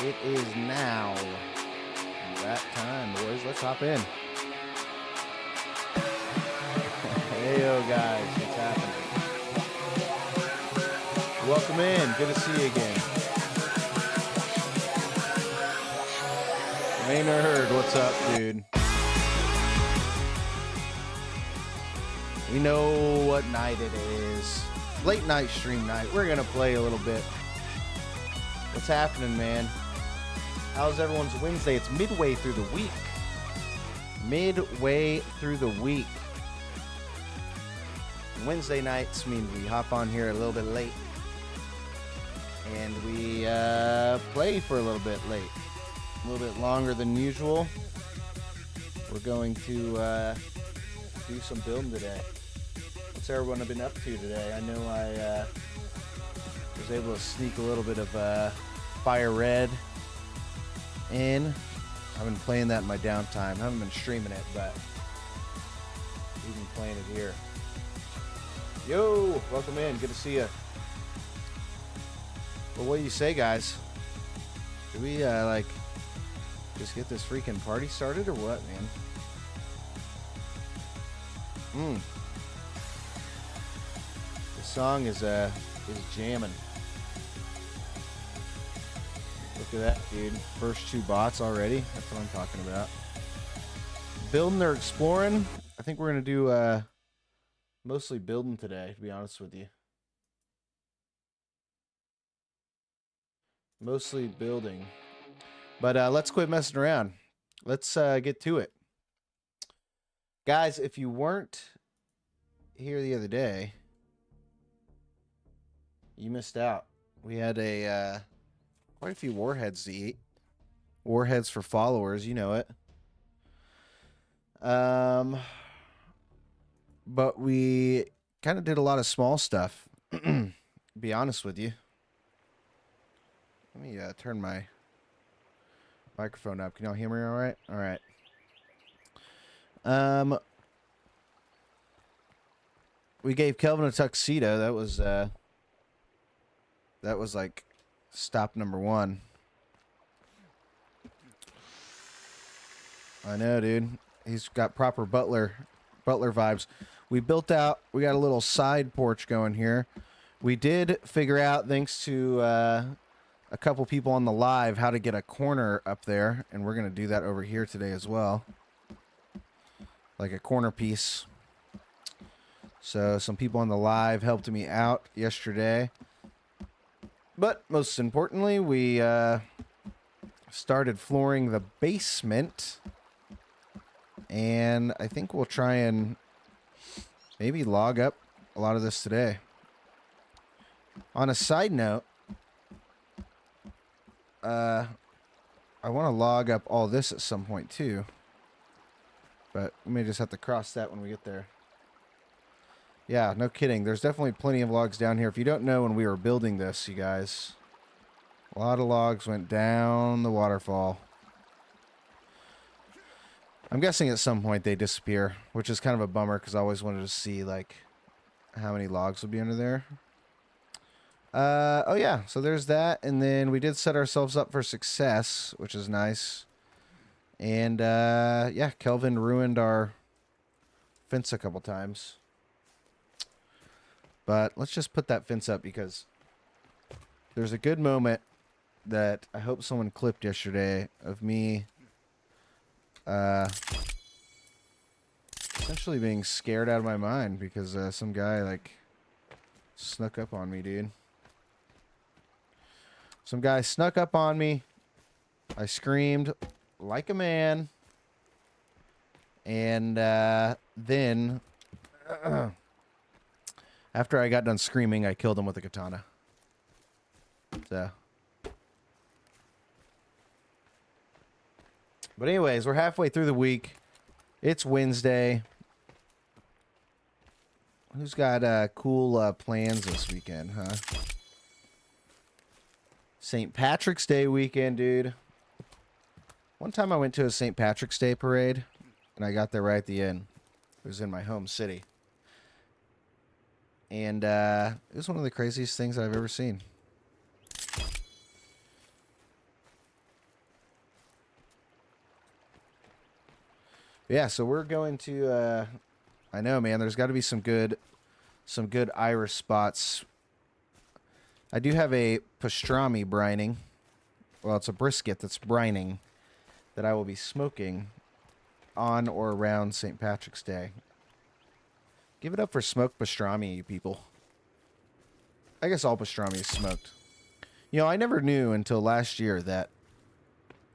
It is now that time, boys. Let's hop in. Heyo, guys. What's happening? Welcome in. Good to see you again. Maynard, what's up, dude? We know what night it is. Late night stream night. We're going to play a little bit. What's happening, man? How's everyone's Wednesday? It's midway through the week. Midway through the week. Wednesday nights mean we hop on here a little bit late. And we play for a little bit late. A little bit longer than usual. We're going to do some building today. What's everyone been up to today? I know I was able to sneak a little bit of Fire Red in. I've been playing that in my downtime. I haven't been streaming it, but we've been playing it here. Yo, welcome in. Good to see you. Well, what do you say, guys? Do we just get this freaking party started or what, man? The song is jamming. Look at that, dude. First 2 bots already. That's what I'm talking about. Building or exploring. I think we're gonna do mostly building today, to be honest with you. Mostly building. But let's quit messing around. Let's get to it. Guys, if you weren't here the other day, you missed out. We had quite a few warheads to eat. Warheads for followers, you know it. But we kind of did a lot of small stuff. Be honest with you. Let me turn my microphone up. Can y'all hear me all right? All right. We gave Kelvin a tuxedo. That was like stop number 1. I know, dude. He's got proper butler vibes. We got a little side porch going here. We did figure out, thanks to a couple people on the live, how to get a corner up there, and we're gonna do that over here today as well, like a corner piece. So some people on the live helped me out yesterday, but most importantly, we started flooring the basement, and I think we'll try and maybe log up a lot of this today. On a side note, I want to log up all this at some point too, but we may just have to cross that when we get there. Yeah, no kidding. There's definitely plenty of logs down here. If you don't know, when we were building this, you guys, a lot of logs went down the waterfall. I'm guessing at some point they disappear, which is kind of a bummer because I always wanted to see like how many logs would be under there. Oh yeah, so there's that, and then we did set ourselves up for success, which is nice. And yeah, Kelvin ruined our fence a couple times. But let's just put that fence up because there's a good moment that I hope someone clipped yesterday of me essentially being scared out of my mind because some guy like snuck up on me, dude. Some guy snuck up on me. I screamed like a man. And then after I got done screaming, I killed him with a katana. So. But anyways, we're halfway through the week. It's Wednesday. Who's got cool plans this weekend, huh? St. Patrick's Day weekend, dude. One time I went to a St. Patrick's Day parade, and I got there right at the end. It was in my home city. And it was one of the craziest things I've ever seen. Yeah, so we're going to I know, man, there's got to be some good Irish spots. I do have a pastrami brining. Well, it's a brisket that's brining that I will be smoking on or around St. Patrick's Day. Give it up for smoked pastrami, you people. I guess all pastrami is smoked. You know, I never knew until last year that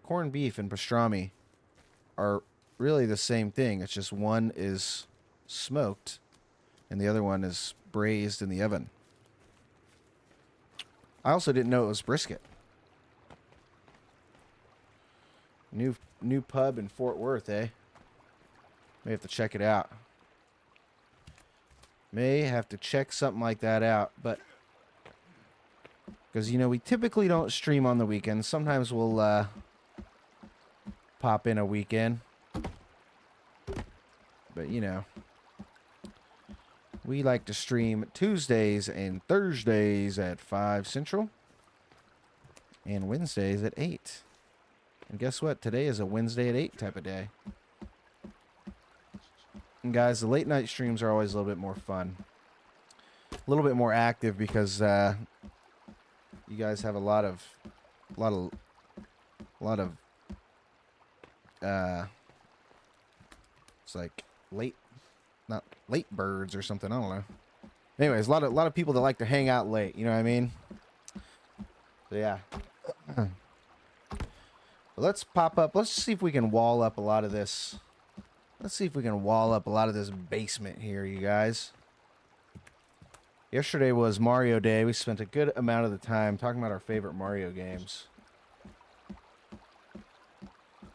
corned beef and pastrami are really the same thing. It's just one is smoked and the other one is braised in the oven. I also didn't know it was brisket. New pub in Fort Worth, eh? May have to check it out. May have to check something like that out, but because, you know, we typically don't stream on the weekends. Sometimes we'll pop in a weekend. But, you know, we like to stream Tuesdays and Thursdays at 5 Central and Wednesdays at 8. And guess what? Today is a Wednesday at 8 type of day. And guys, the late night streams are always a little bit more fun. A little bit more active because you guys have a lot of it's like not late birds or something, I don't know. Anyways, a lot of people that like to hang out late, you know what I mean? So yeah. Let's pop up. Let's see if we can wall up a lot of this. Let's see if we can wall up a lot of this basement here, you guys. Yesterday was Mario Day. We spent a good amount of the time talking about our favorite Mario games.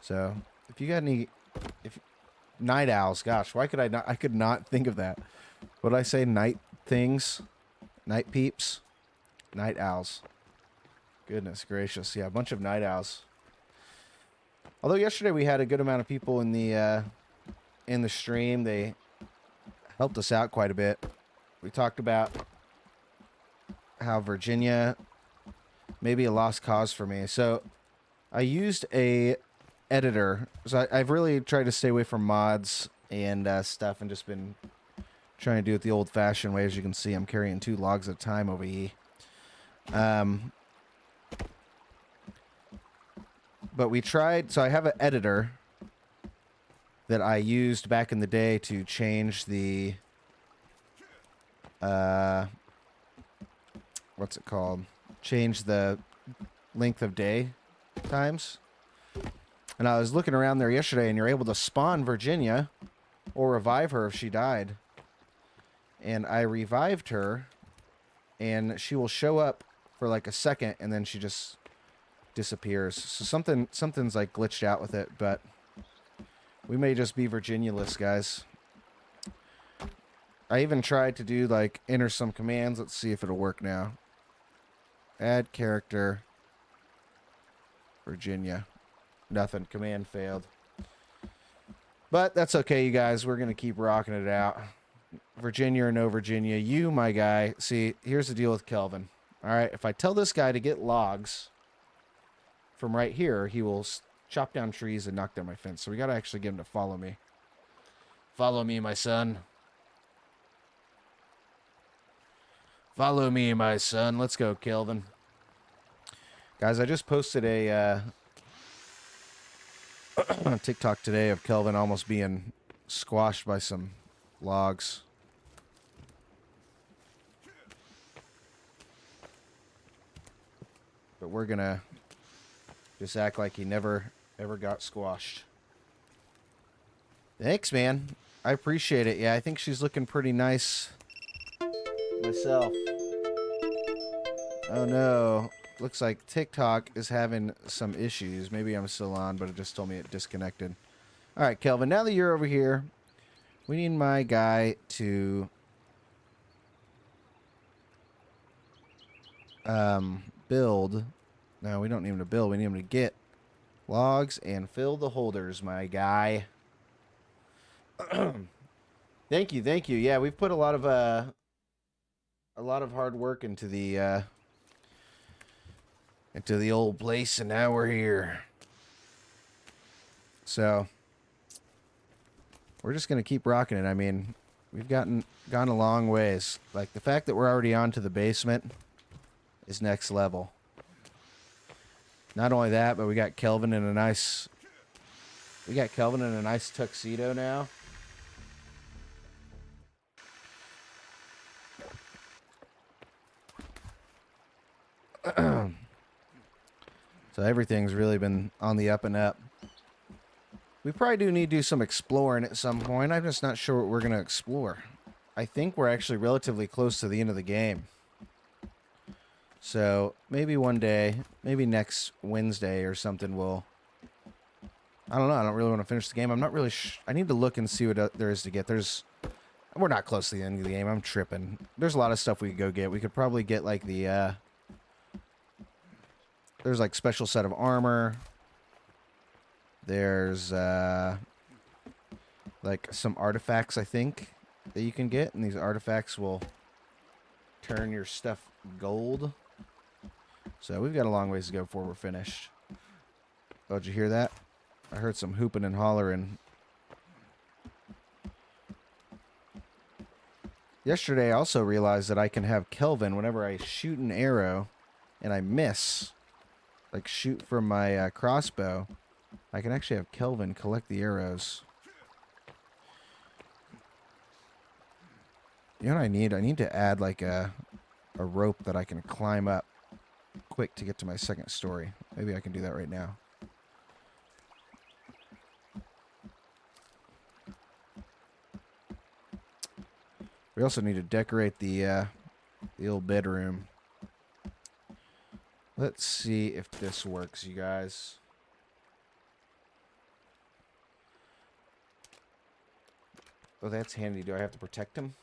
So, if you got any... Night owls, gosh, why could I not... I could not think of that. What did I say? Night things? Night peeps? Night owls. Goodness gracious. Yeah, a bunch of night owls. Although yesterday we had a good amount of people in the stream. They helped us out quite a bit. We talked about how Virginia may be a lost cause for me. So I used a editor. So I've really tried to stay away from mods and stuff and just been trying to do it the old-fashioned way. As you can see, I'm carrying 2 logs at a time over here. But we tried, so I have an editor that I used back in the day to change the, what's it called? Change the length of day times. And I was looking around there yesterday, and you're able to spawn Virginia or revive her if she died. And I revived her, and she will show up for like a second, and then she just disappears. So something's like glitched out with it, but we may just be Virginia-less, guys. I even tried to do like enter some commands. Let's see if it'll work now. Add character Virginia. Nothing. Command failed. But that's okay, you guys. We're gonna keep rocking it out. Virginia or no Virginia, you, my guy. See, here's the deal with Kelvin. All right, if I tell this guy to get logs from right here, he will chop down trees and knock down my fence. So we got to actually get him to follow me. Follow me, my son. Follow me, my son. Let's go, Kelvin. Guys, I just posted a TikTok today of Kelvin almost being squashed by some logs. But we're going to just act like he never, ever got squashed. Thanks, man. I appreciate it. Yeah, I think she's looking pretty nice myself. Oh, no. Looks like TikTok is having some issues. Maybe I'm still on, but it just told me it disconnected. All right, Kelvin, now that you're over here, we need my guy to build. No, we don't need him to build. We need him to get logs and fill the holders, my guy. Thank you, thank you. Yeah, we've put a lot of hard work into the old place, and now we're here. So we're just going to keep rocking it. I mean, we've gone a long ways. Like, the fact that we're already on to the basement is next level. Not only that, but we got Kelvin in a nice... We got Kelvin in a nice tuxedo now. So everything's really been on the up and up. We probably do need to do some exploring at some point. I'm just not sure what we're going to explore. I think we're actually relatively close to the end of the game. So maybe one day, maybe next Wednesday or something, we'll... I don't know. I don't really want to finish the game. I'm not really I need to look and see what there is to get. We're not close to the end of the game. I'm tripping. There's a lot of stuff we could go get. We could probably get like the... There's like special set of armor. There's like some artifacts, I think, that you can get. And these artifacts will turn your stuff gold. So we've got a long ways to go before we're finished. Oh, did you hear that? I heard some hooping and hollering. Yesterday, I also realized that I can have Kelvin whenever I shoot an arrow and I miss, like shoot from my crossbow, I can actually have Kelvin collect the arrows. You know what I need? I need to add like a rope that I can climb up quick to get to my second story. Maybe I can do that right now. We also need to decorate the old bedroom. Let's see if this works, you guys. Oh, that's handy. Do I have to protect him?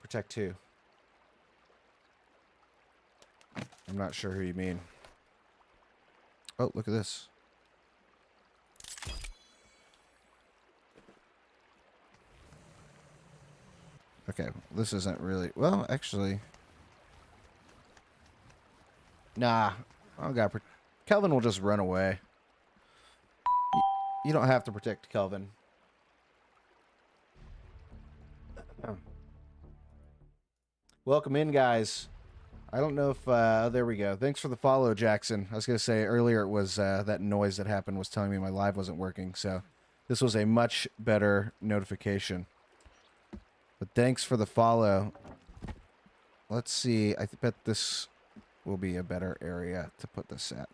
Protect who? I'm not sure who you mean. Oh, look at this. Okay, this isn't really... Well, actually... Nah. I got... Kelvin will just run away. You don't have to protect Kelvin. Welcome in, guys. I don't know if... there we go. Thanks for the follow, Jackson. I was going to say earlier it was that noise that happened was telling me my live wasn't working, so this was a much better notification. But thanks for the follow. Let's see. I bet this will be a better area to put this at.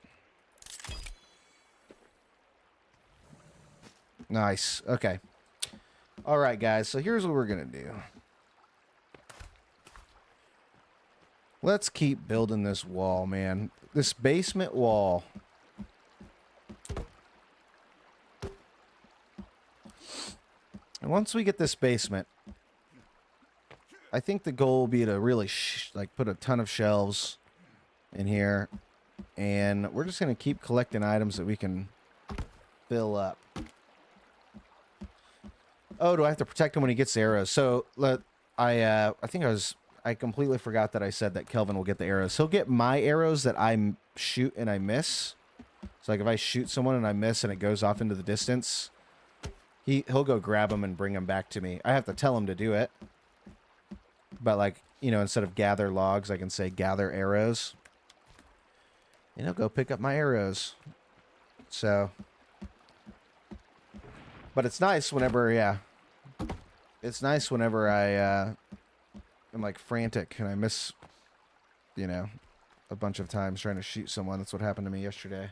Nice. Okay. All right, guys. So here's what we're going to do. Let's keep building this wall, man. This basement wall. And once we get this basement, I think the goal will be to really like put a ton of shelves in here, and we're just going to keep collecting items that we can fill up. Oh, do I have to protect him when he gets the arrows? So I completely forgot that I said that Kelvin will get the arrows. He'll get my arrows that I shoot and I miss. So like if I shoot someone and I miss and it goes off into the distance, he'll go grab them and bring them back to me. I have to tell him to do it. But like, you know, instead of gather logs, I can say gather arrows. And he'll go pick up my arrows. So. But it's nice whenever, yeah. It's nice whenever I'm like frantic and I miss, you know, a bunch of times trying to shoot someone. That's what happened to me yesterday.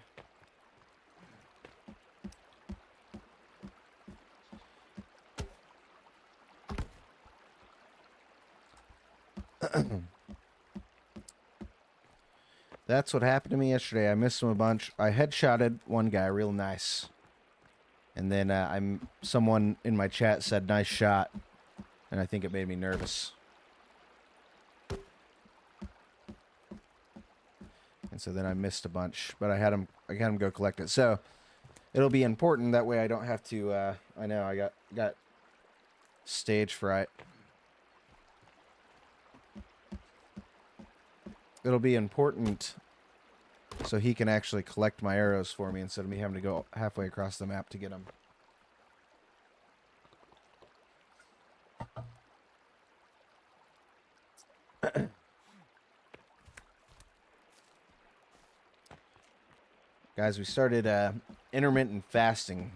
That's what happened to me yesterday. I missed him a bunch. I headshotted one guy real nice. And then someone in my chat said, nice shot. And I think it made me nervous. And so then I missed a bunch. But I had him go collect it. So it'll be important. That way I don't have to... I know, I got stage fright. It'll be important so he can actually collect my arrows for me instead of me having to go halfway across the map to get them. Guys, we started intermittent fasting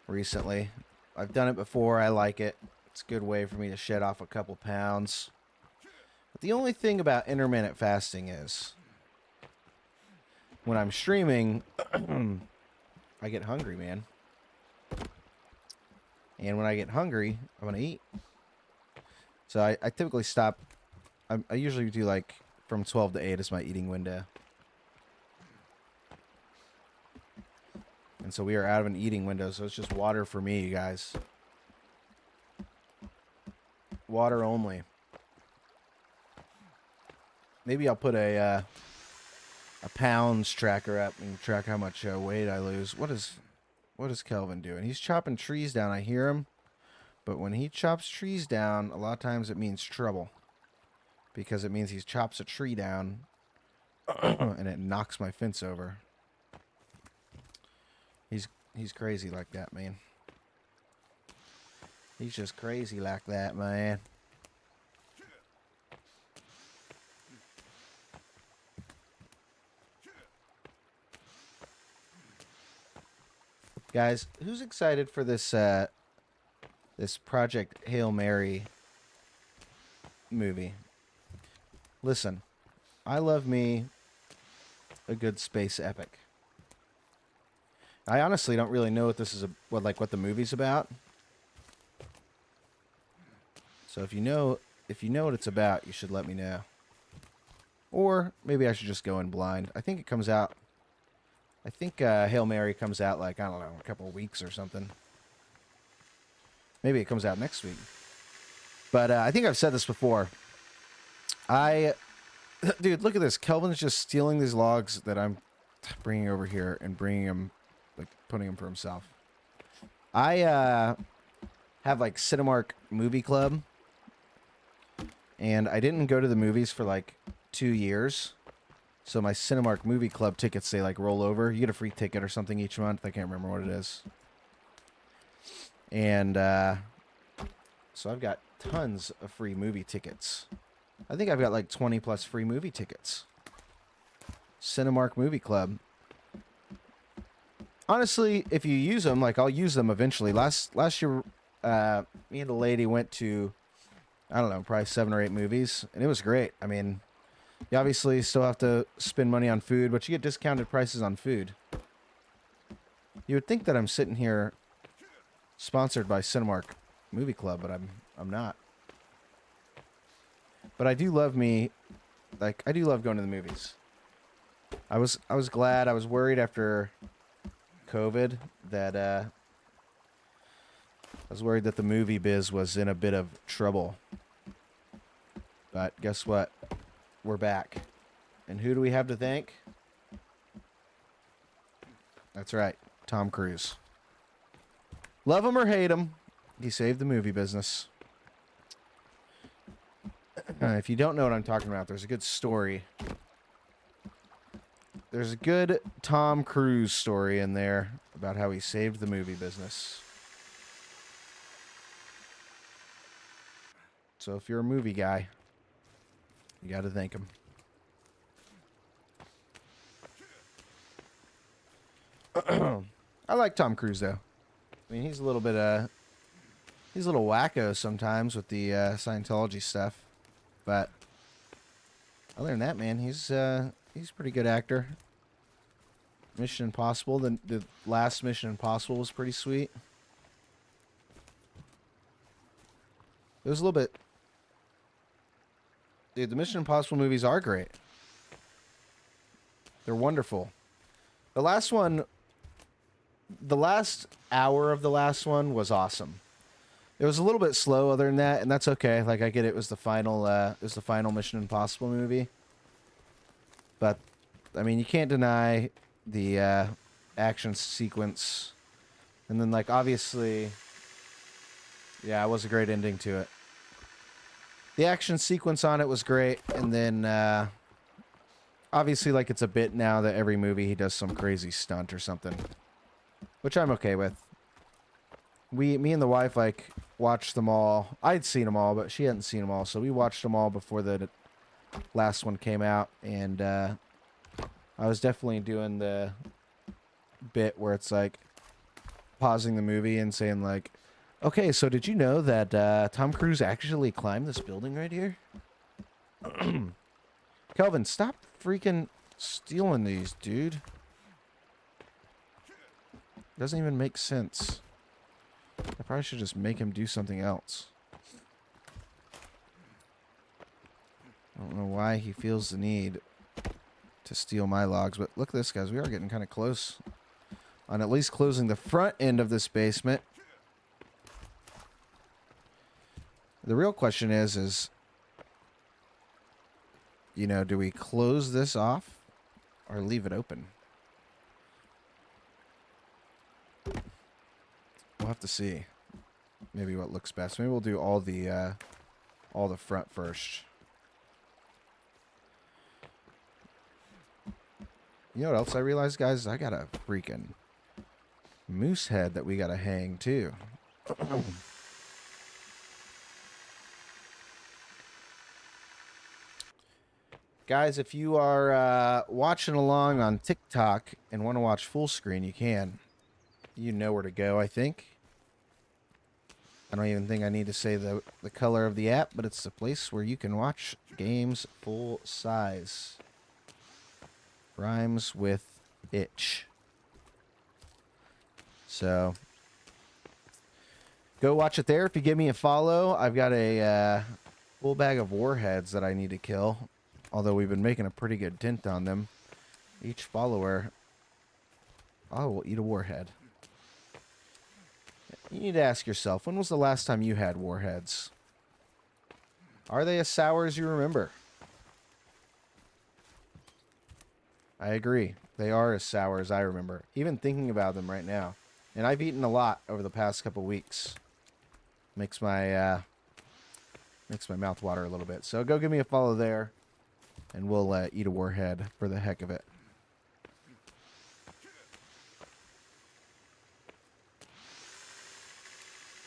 recently. I've done it before. I like it. It's a good way for me to shed off a couple pounds. But the only thing about intermittent fasting is when I'm streaming, I get hungry, man. And when I get hungry, I'm going to eat. So I typically stop. I usually do like from 12 to 8 is my eating window. And so we are out of an eating window, so it's just water for me, you guys. Water only. Maybe I'll put a pounds tracker up and track how much weight I lose. What is Kelvin doing? He's chopping trees down. I hear him. But when he chops trees down, a lot of times it means trouble. Because it means he chops a tree down and it knocks my fence over. He's crazy like that, man. He's just crazy like that, man. Guys, who's excited for this this Project Hail Mary movie? Listen, I love me a good space epic. I honestly don't really know what this is, what the movie's about. So if you know what it's about, you should let me know. Or maybe I should just go in blind. I think it comes out. I think Hail Mary comes out like, I don't know, a couple of weeks or something. Maybe it comes out next week. But I think I've said this before. Dude, look at this. Kelvin's just stealing these logs that I'm bringing over here and bringing them, like, putting them for himself. I have, like, Cinemark Movie Club. And I didn't go to the movies for, like, 2 years. So my Cinemark Movie Club tickets, they, like, roll over. You get a free ticket or something each month. I can't remember what it is. And so I've got tons of free movie tickets. I think I've got like 20 plus free movie tickets. Cinemark Movie Club. Honestly, if you use them, like I'll use them eventually. Last year, me and a lady went to, I don't know, probably 7 or 8 movies, and it was great. I mean, you obviously still have to spend money on food, but you get discounted prices on food. You would think that I'm sitting here sponsored by Cinemark Movie Club, but I'm not. But I do love me, like I do love going to the movies. I was glad. I was worried after COVID that I was worried that the movie biz was in a bit of trouble. But guess what? We're back. And who do we have to thank? That's right, Tom Cruise. Love him or hate him, he saved the movie business. If you don't know what I'm talking about, there's a good story. There's a good Tom Cruise story in there about how he saved the movie business. So if you're a movie guy, you got to thank him. I like Tom Cruise, though. I mean, he's a little bit, he's a little wacko sometimes with the Scientology stuff. But other than that, man, he's a pretty good actor. Mission Impossible, the last Mission Impossible was pretty sweet. It was a little bit... Dude, the Mission Impossible movies are great. They're wonderful. The last one... The last hour of the last one was awesome. It was a little bit slow other than that, and that's okay. Like, I get it was the final Mission Impossible movie. But, I mean, you can't deny the action sequence. And then, like, obviously... Yeah, it was a great ending to it. The action sequence on it was great, and then, obviously, like, it's a bit now that every movie he does some crazy stunt or something. Which I'm okay with. me and the wife, like, watched them all. I'd seen them all, but she hadn't seen them all, so we watched them all before the last one came out, and I was definitely doing the bit where it's like pausing the movie and saying like, okay, so did you know that Tom Cruise actually climbed this building right here? Kelvin, stop freaking stealing these, dude. Doesn't even make sense. I probably should just make him do something else. I don't know why he feels the need to steal my logs, but look at this, guys. We are getting kind of close on at least closing the front end of this basement. The real question is, you know, do we close this off or leave it open? We'll have to see. Maybe what looks best. Maybe we'll do all the front first. You know what else I realized, guys? I got a freaking moose head that we gotta hang too. Guys, if you are watching along on TikTok and want to watch full screen, you can. You know where to go, I think. I don't even think I need to say the color of the app, but it's the place where you can watch games full size. Rhymes with itch. So, go watch it there. If you give me a follow, I've got a full bag of warheads that I need to kill. Although we've been making a pretty good dent on them. Each follower, I will eat a warhead. You need to ask yourself, when was the last time you had warheads? Are they as sour as you remember? I agree. They are as sour as I remember. Even thinking about them right now. And I've eaten a lot over the past couple weeks. Makes my mouth water a little bit. So go give me a follow there. And we'll eat a warhead for the heck of it.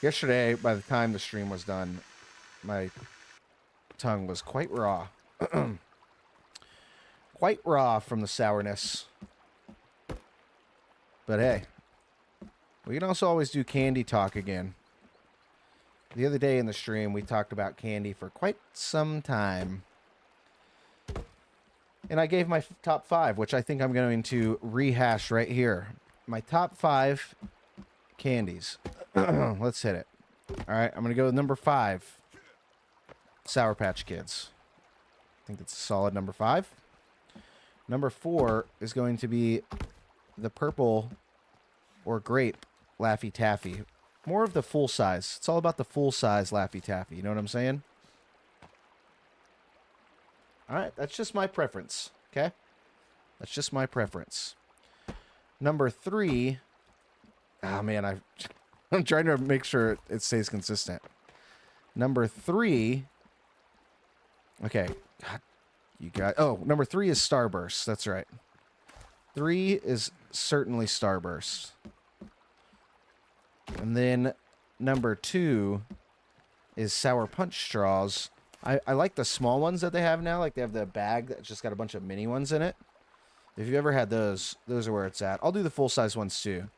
Yesterday, by the time the stream was done, my tongue was quite raw. Quite raw from the sourness. But hey, we can also always do candy talk again. The other day in the stream, we talked about candy for quite some time. And I gave my top 5, which I think I'm going to rehash right here. My top 5 candies. Let's hit it. All right, I'm going to go with number 5. Sour Patch Kids. I think that's a solid number 5. Number 4 is going to be the purple or grape Laffy Taffy. More of the full size. It's all about the full size Laffy Taffy. You know what I'm saying? All right, that's just my preference, okay? That's just my preference. Number 3, oh man, I'm trying to make sure it stays consistent. Number 3, okay, God, you got, oh, number 3 is Starburst, that's right. 3 is certainly Starburst. And then number 2 is Sour Punch Straws. I like the small ones that they have now. Like, they have the bag that's just got a bunch of mini ones in it. If you've ever had those are where it's at. I'll do the full-size ones, too.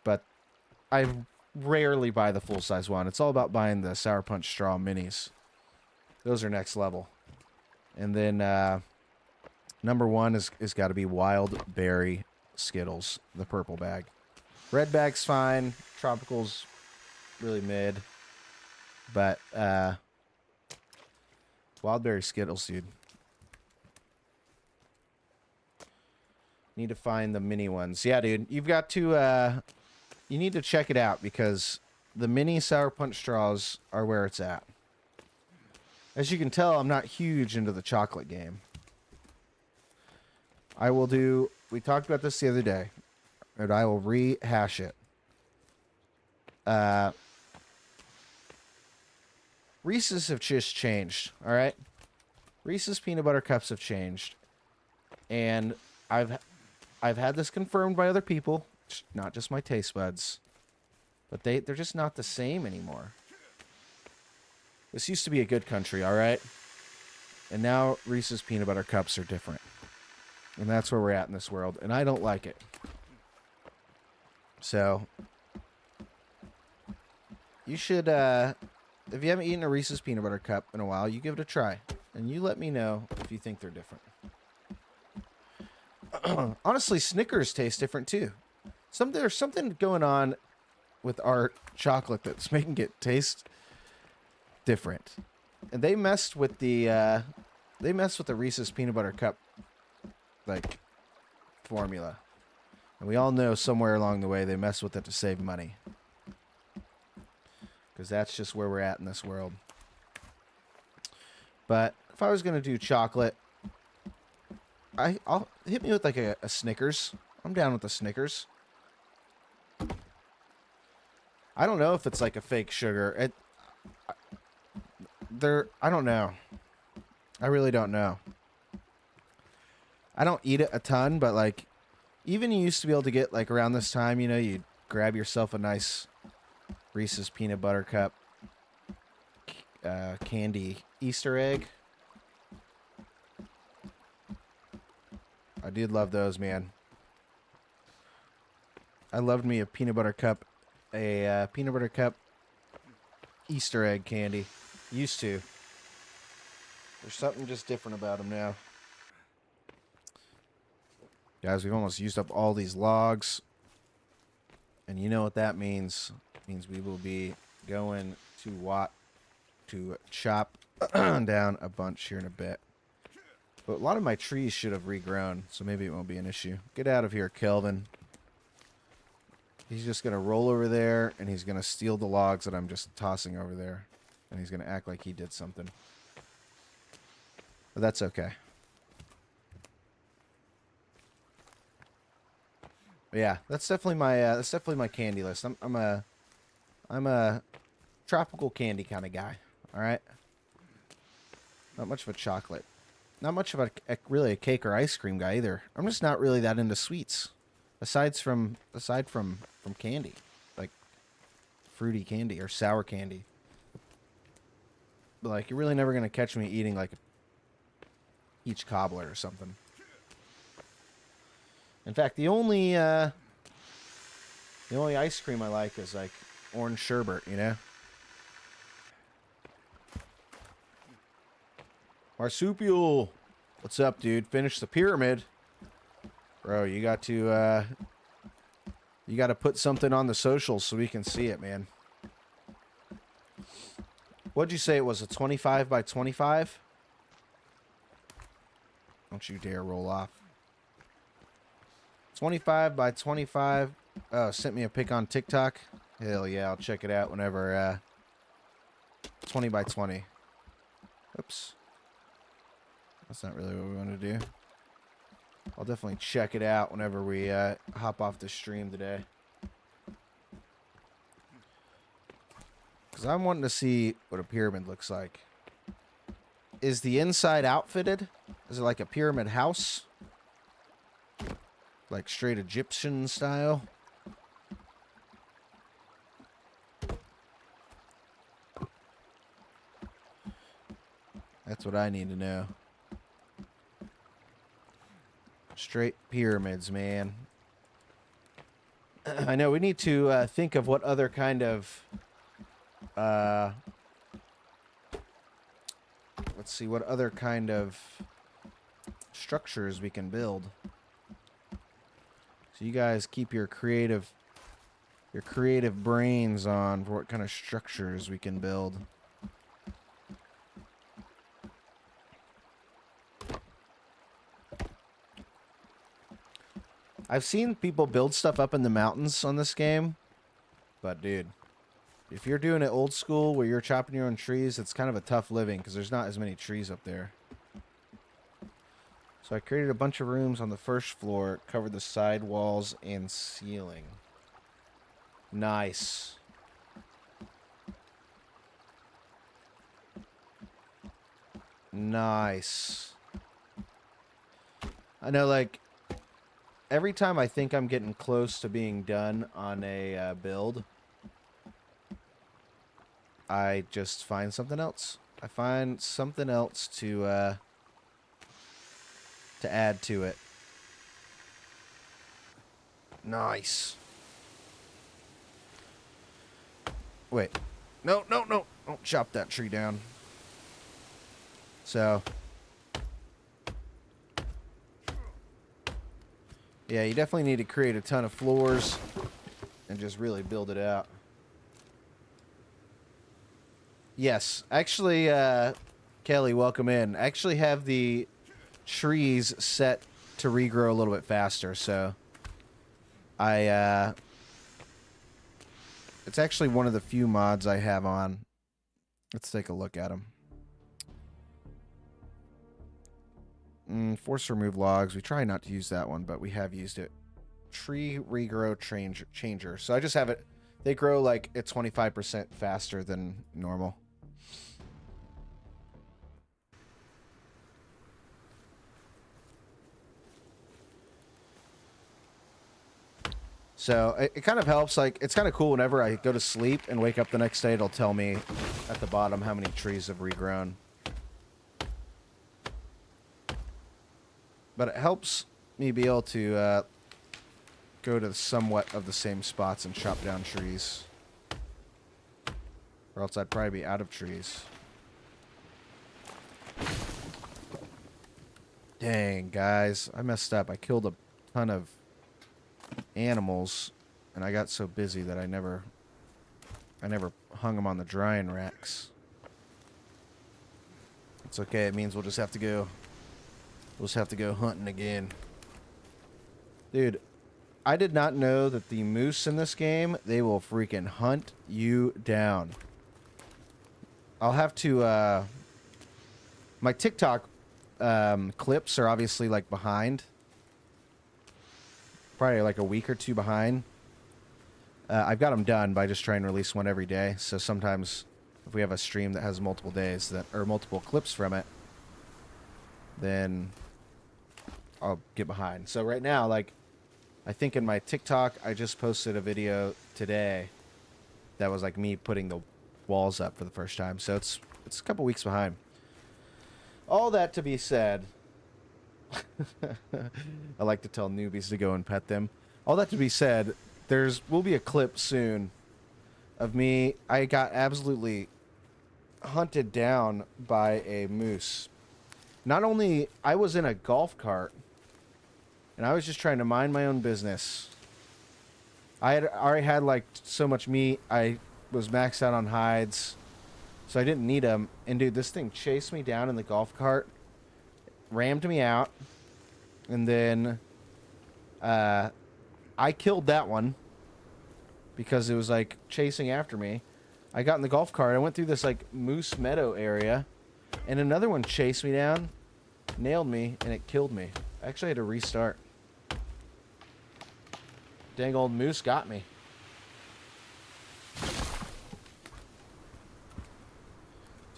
But I rarely buy the full-size one. It's all about buying the Sour Punch Straw minis. Those are next level. And then, number 1 is got to be Wild Berry Skittles, the purple bag. Red bag's fine. Tropical's really mid. But, Wild Berry Skittles, dude. Need to find the mini ones. Yeah, dude. You've got to, you need to check it out because the mini Sour Punch Straws are where it's at. As you can tell, I'm not huge into the chocolate game. I will do, we talked about this the other day, and I will rehash it. Reese's have just changed, all right? Reese's peanut butter cups have changed. And I've had this confirmed by other people, not just my taste buds. But they're just not the same anymore. This used to be a good country, all right? And now Reese's Peanut Butter Cups are different. And that's where we're at in this world. And I don't like it. So, you should, if you haven't eaten a Reese's Peanut Butter Cup in a while, you give it a try. And you let me know if you think they're different. Honestly, Snickers taste different too. There's something going on with our chocolate that's making it taste different. And they messed with the Reese's Peanut Butter Cup like formula. And we all know somewhere along the way they mess with it to save money. Because that's just where we're at in this world. But if I was going to do chocolate, I'll hit me with like a Snickers. I'm down with the Snickers. I don't know if it's like a fake sugar. I don't know. I really don't know. I don't eat it a ton, but like, even you used to be able to get like around this time, you know, you'd grab yourself a nice Reese's Peanut Butter Cup candy Easter egg. I did love those, man. I loved me a peanut butter cup Easter egg candy. Used to. There's something just different about them now. Guys, we've almost used up all these logs. And you know what that means. It means we will be going to chop down a bunch here in a bit. But a lot of my trees should have regrown, so maybe it won't be an issue. Get out of here, Kelvin. He's just going to roll over there, and he's going to steal the logs that I'm just tossing over there. And he's going to act like he did something. But that's okay. But yeah, that's definitely my candy list. I'm a tropical candy kind of guy. All right. Not much of a chocolate. Not much of really a cake or ice cream guy either. I'm just not really that into sweets. Aside from candy, like fruity candy or sour candy. But like, you're really never gonna catch me eating like a peach cobbler or something. In fact, the only ice cream I like is like orange sherbet, you know. Marsupial, what's up, dude? Finish the pyramid, bro. You got to put something on the socials so we can see it, man. What'd you say it was? A 25 by 25? Don't you dare roll off. 25 by 25. Oh, sent me a pic on TikTok. Hell yeah, I'll check it out whenever. 20 by 20. Oops. That's not really what we want to do. I'll definitely check it out whenever we hop off the stream today. Because I'm wanting to see what a pyramid looks like. Is the inside outfitted? Is it like a pyramid house? Like straight Egyptian style? That's what I need to know. Straight pyramids, man. I know we need to think of what other kind of let's see what other kind of structures we can build. So you guys keep your creative brains on for what kind of structures we can build. I've seen people build stuff up in the mountains on this game, but dude, if you're doing it old school where you're chopping your own trees, it's kind of a tough living because there's not as many trees up there. So I created a bunch of rooms on the first floor, covered the side walls and ceiling. Nice. Nice. I know, like, every time I think I'm getting close to being done on a build, I just find something else. I find something else to add to it. Nice. Wait. No, no, no. Don't chop that tree down. So. Yeah, you definitely need to create a ton of floors and just really build it out. Yes. Actually, Kelly, welcome in. I actually have the trees set to regrow a little bit faster, so it's actually one of the few mods I have on. Let's take a look at them. Force remove logs. We try not to use that one, but we have used it. Tree regrow changer. So I just have it. They grow like at 25% faster than normal. So it kind of helps. Like, it's kind of cool whenever I go to sleep and wake up the next day, it'll tell me at the bottom how many trees have regrown. But it helps me be able to go to somewhat of the same spots and chop down trees. Or else I'd probably be out of trees. Dang, guys. I messed up. I killed a ton of animals, and I got so busy that I never hung them on the drying racks. It's okay. It means we'll just have to go hunting again. Dude, I did not know that the moose in this game, they will freaking hunt you down. I'll have to my TikTok clips are obviously like behind. Probably like a week or two behind. I've got them done, but I just try and release one every day. So sometimes if we have a stream that has multiple days that or multiple clips from it, then I'll get behind. So right now, like, I think in my TikTok, I just posted a video today that was like me putting the walls up for the first time. So it's a couple weeks behind. All that to be said, I like to tell newbies to go and pet them. All that to be said, will be a clip soon of me. I got absolutely hunted down by a moose. Not only, I was in a golf cart, and I was just trying to mind my own business. I had already had like so much meat. I was maxed out on hides, so I didn't need them. And dude, this thing chased me down in the golf cart, rammed me out, and then I killed that one because it was like chasing after me. I got in the golf cart. I went through this like moose meadow area, and another one chased me down, nailed me, and it killed me. I actually had to restart. Dang old moose got me.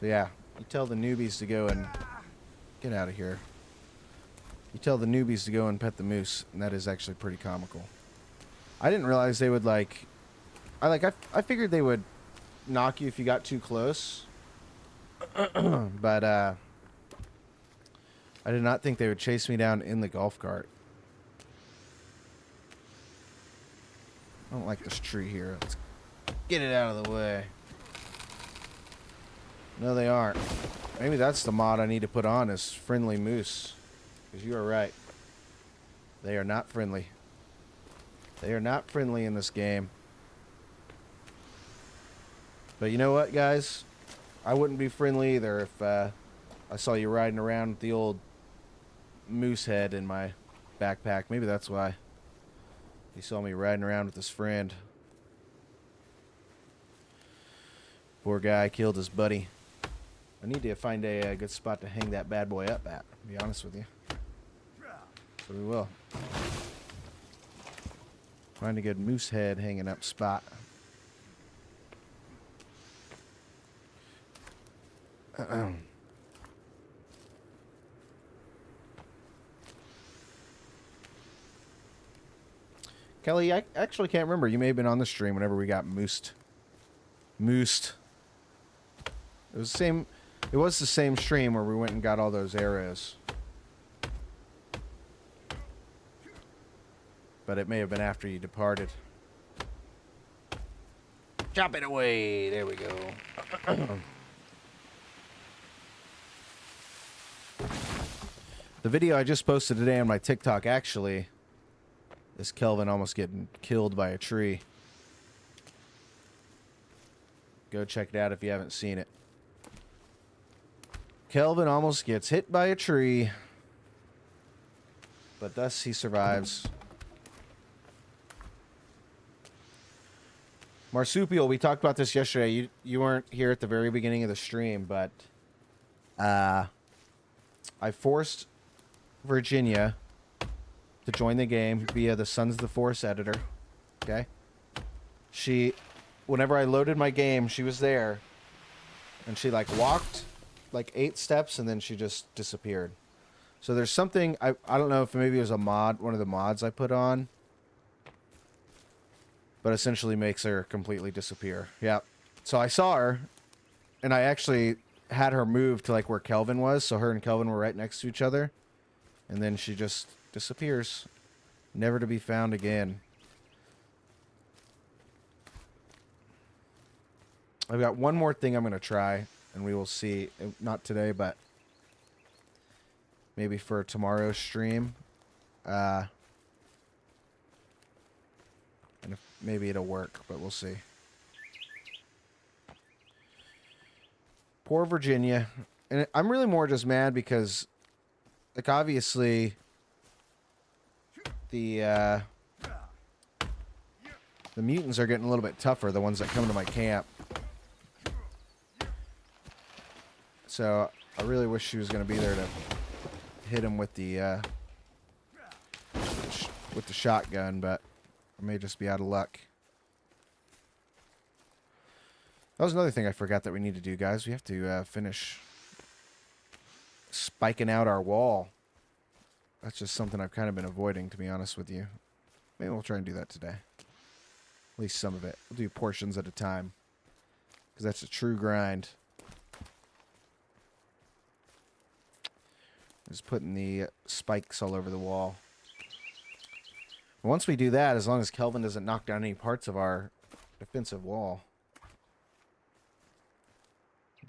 So yeah, you tell the newbies to go and get out of here. You tell the newbies to go and pet the moose, and that is actually pretty comical. I didn't realize they would like. I figured they would knock you if you got too close. But I did not think they would chase me down in the golf cart. I don't like this tree here. Let's get it out of the way. No, they aren't. Maybe that's the mod I need to put on is friendly moose. Because you are right. They are not friendly. They are not friendly in this game. But you know what, guys? I wouldn't be friendly either if I saw you riding around with the old moose head in my backpack. Maybe that's why. He saw me riding around with his friend. Poor guy killed his buddy. I need to find a good spot to hang that bad boy up at, to be honest with you. So we will. Find a good moose head hanging up spot. Kelly, I actually can't remember. You may have been on the stream whenever we got moosed. It was the same. It was the same stream where we went and got all those arrows. But it may have been after you departed. Chop it away. There we go. The video I just posted today on my TikTok actually is Kelvin almost getting killed by a tree. Go check it out if you haven't seen it. Kelvin almost gets hit by a tree, but thus he survives. Marsupial, we talked about this yesterday. You weren't here at the very beginning of the stream, but I forced Virginia to join the game via the Sons of the Force editor. Okay? Whenever I loaded my game, she was there, and she like walked like 8 steps, and then she just disappeared. So there's something, I don't know if maybe it was a mod, one of the mods I put on, but essentially makes her completely disappear. Yeah. So I saw her, and I actually had her move to like where Kelvin was, so her and Kelvin were right next to each other, and then she just disappears, never to be found again. I've got one more thing I'm going to try, and we will see. Not today, but maybe for tomorrow's stream. And if maybe it'll work, but we'll see. Poor Virginia. And I'm really more just mad because, like, obviously, the mutants are getting a little bit tougher, the ones that come to my camp. So I really wish she was going to be there to hit him with the shotgun, but I may just be out of luck. That was another thing I forgot that we need to do, guys. We have to finish spiking out our wall. That's just something I've kind of been avoiding, to be honest with you. Maybe we'll try and do that today. At least some of it. We'll do portions at a time, because that's a true grind. Just putting the spikes all over the wall. Once we do that, as long as Kelvin doesn't knock down any parts of our defensive wall,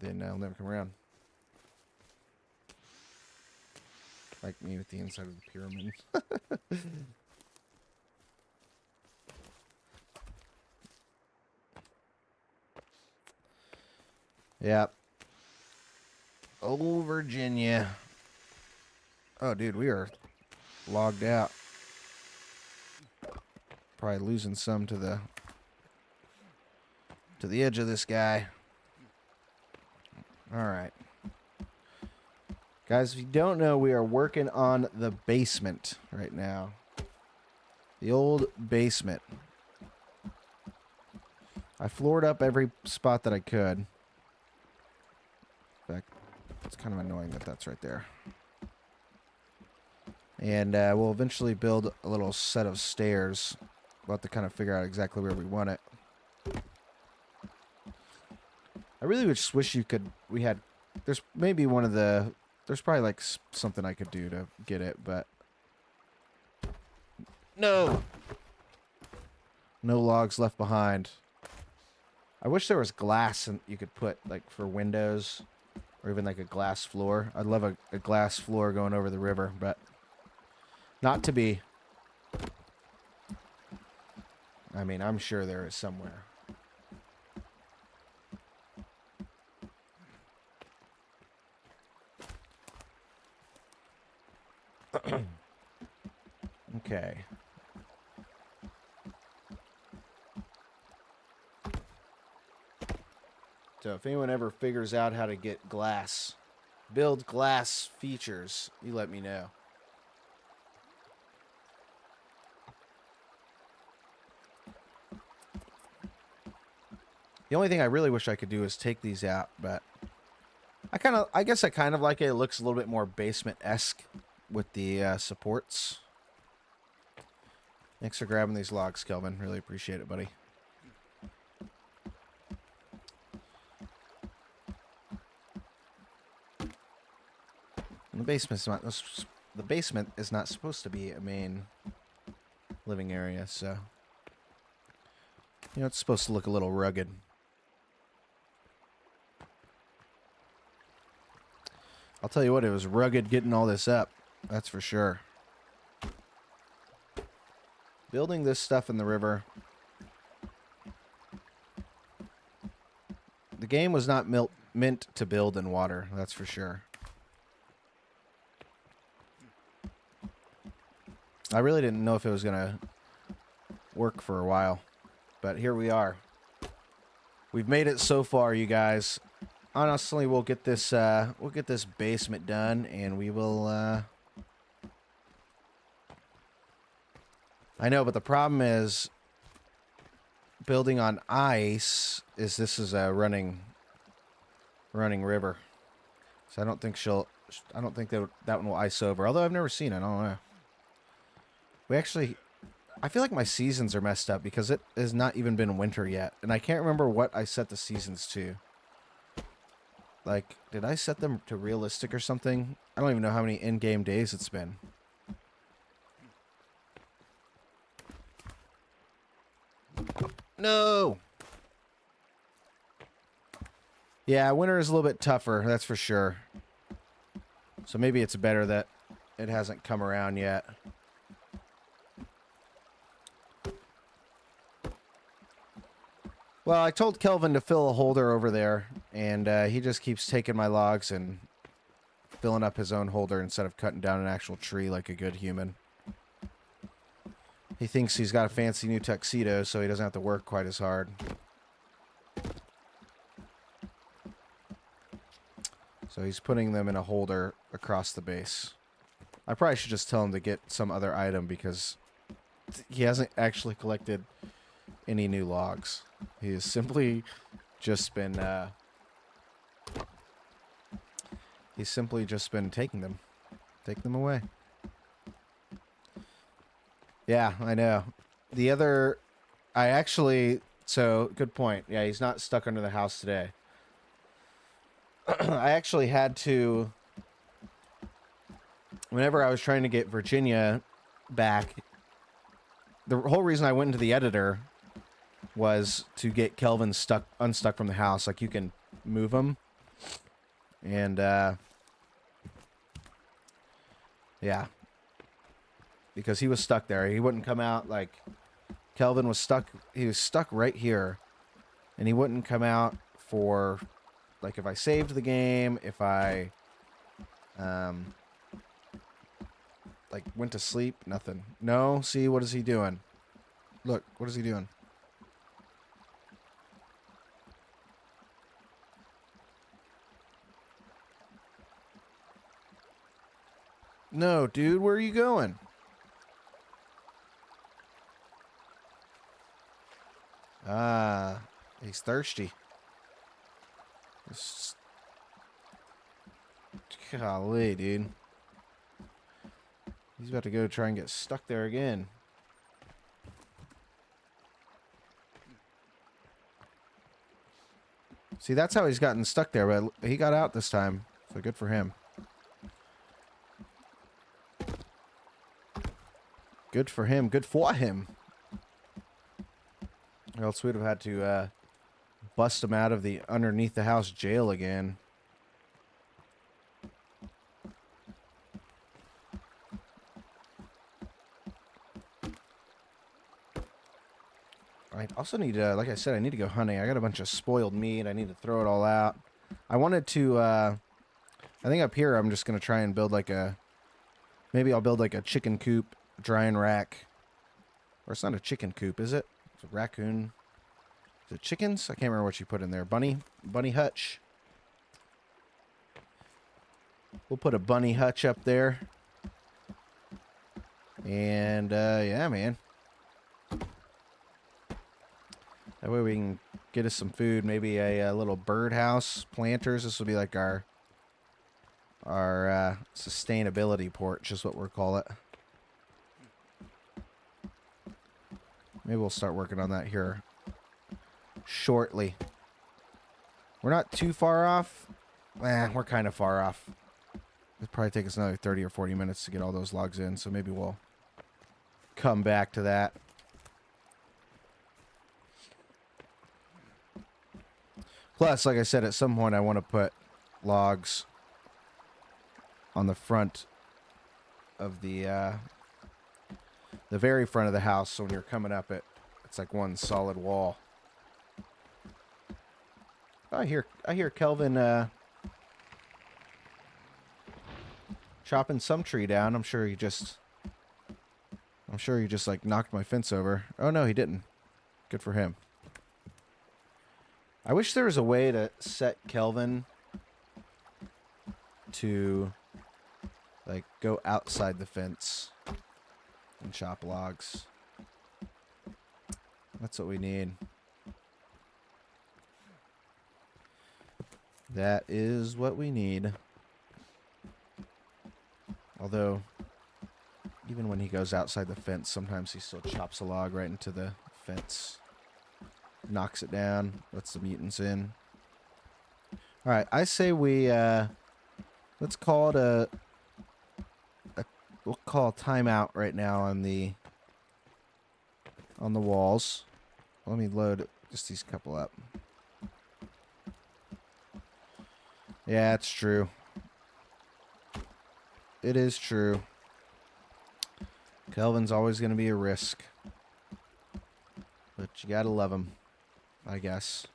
then I'll never come around. Like me with the inside of the pyramid. Yep. Oh, Virginia. Oh, dude, we are logged out. Probably losing some to the edge of this guy. All right. Guys, if you don't know, we are working on the basement right now. The old basement. I floored up every spot that I could. In fact, it's kind of annoying that that's right there. And we'll eventually build a little set of stairs. We'll have to kind of figure out exactly where we want it. I really just wish we had, there's maybe one of the, there's probably like something I could do to get it, but no logs left behind. I wish there was glass and you could put like for windows or even like a glass floor. I'd love a glass floor going over the river, but not to be. I mean, I'm sure there is somewhere. Okay. So if anyone ever figures out how to get glass, build glass features, you let me know. The only thing I really wish I could do is take these out, but I guess I kind of like it. It looks a little bit more basement-esque with the supports. Thanks for grabbing these logs, Kelvin. Really appreciate it, buddy. The basement is not supposed to be a main living area, so you know it's supposed to look a little rugged. I'll tell you what, it was rugged getting all this up. That's for sure. Building this stuff in the river. The game was not meant to build in water, that's for sure. I really didn't know if it was going to work for a while, but here we are. We've made it so far, you guys. Honestly, we'll get this basement done, and we will. I know, but the problem is building on ice. This is a running river, so I don't think that one will ice over. Although I've never seen it, I don't know. I feel like my seasons are messed up because it has not even been winter yet, and I can't remember what I set the seasons to. Like, did I set them to realistic or something? I don't even know how many in-game days it's been. No! Yeah, winter is a little bit tougher, that's for sure. So maybe it's better that it hasn't come around yet. Well, I told Kelvin to fill a holder over there, and he just keeps taking my logs and filling up his own holder instead of cutting down an actual tree like a good human. He thinks he's got a fancy new tuxedo, so he doesn't have to work quite as hard. So he's putting them in a holder across the base. I probably should just tell him to get some other item because he hasn't actually collected any new logs. He has simply just been taking them away. Yeah, I know. So good point. Yeah, he's not stuck under the house today. I actually had to, whenever I was trying to get Virginia back, the whole reason I went into the editor was to get Kelvin unstuck from the house. Like, you can move him. And, yeah. Because he was stuck there. He wouldn't come out. Like, Kelvin was stuck. He was stuck right here. And he wouldn't come out for, like, if I saved the game, if I, like, went to sleep, nothing. No, see, what is he doing? Look, what is he doing? No, dude, where are you going? Ah, he's thirsty. Golly, dude. He's about to go try and get stuck there again. See, that's how he's gotten stuck there, but he got out this time, so good for him. Good for him. Good for him. Or else we'd have had to bust him out of the underneath the house jail again. I also need to, like I said, I need to go hunting. I got a bunch of spoiled meat. I need to throw it all out. I wanted to, I think up here I'm just going to try and build like a, maybe I'll build like a chicken coop, drying rack. Or it's not a chicken coop, is it? It's a raccoon. Is it chickens? I can't remember what you put in there. Bunny hutch. We'll put a bunny hutch up there. And, yeah, man. That way we can get us some food. Maybe a little birdhouse, planters. This will be like our sustainability porch is what we'll call it. Maybe we'll start working on that here shortly. We're not too far off. We're kind of far off. It'll probably take us another 30 or 40 minutes to get all those logs in, so maybe we'll come back to that. Plus, like I said, at some point I want to put logs on the front of the very front of the house, so when you're coming up it, it's like one solid wall. I hear Kelvin chopping some tree down. I'm sure he just like knocked my fence over. Oh no, he didn't. Good for him. I wish there was a way to set Kelvin to like go outside the fence and chop logs. That's what we need. That is what we need. Although, even when he goes outside the fence, sometimes he still chops a log right into the fence. Knocks it down, lets the mutants in. Alright, I say we, let's call it we'll call a timeout right now on the walls. Let me load just these couple up. Yeah, it's true. It is true. Kelvin's always going to be a risk. But you gotta love him, I guess.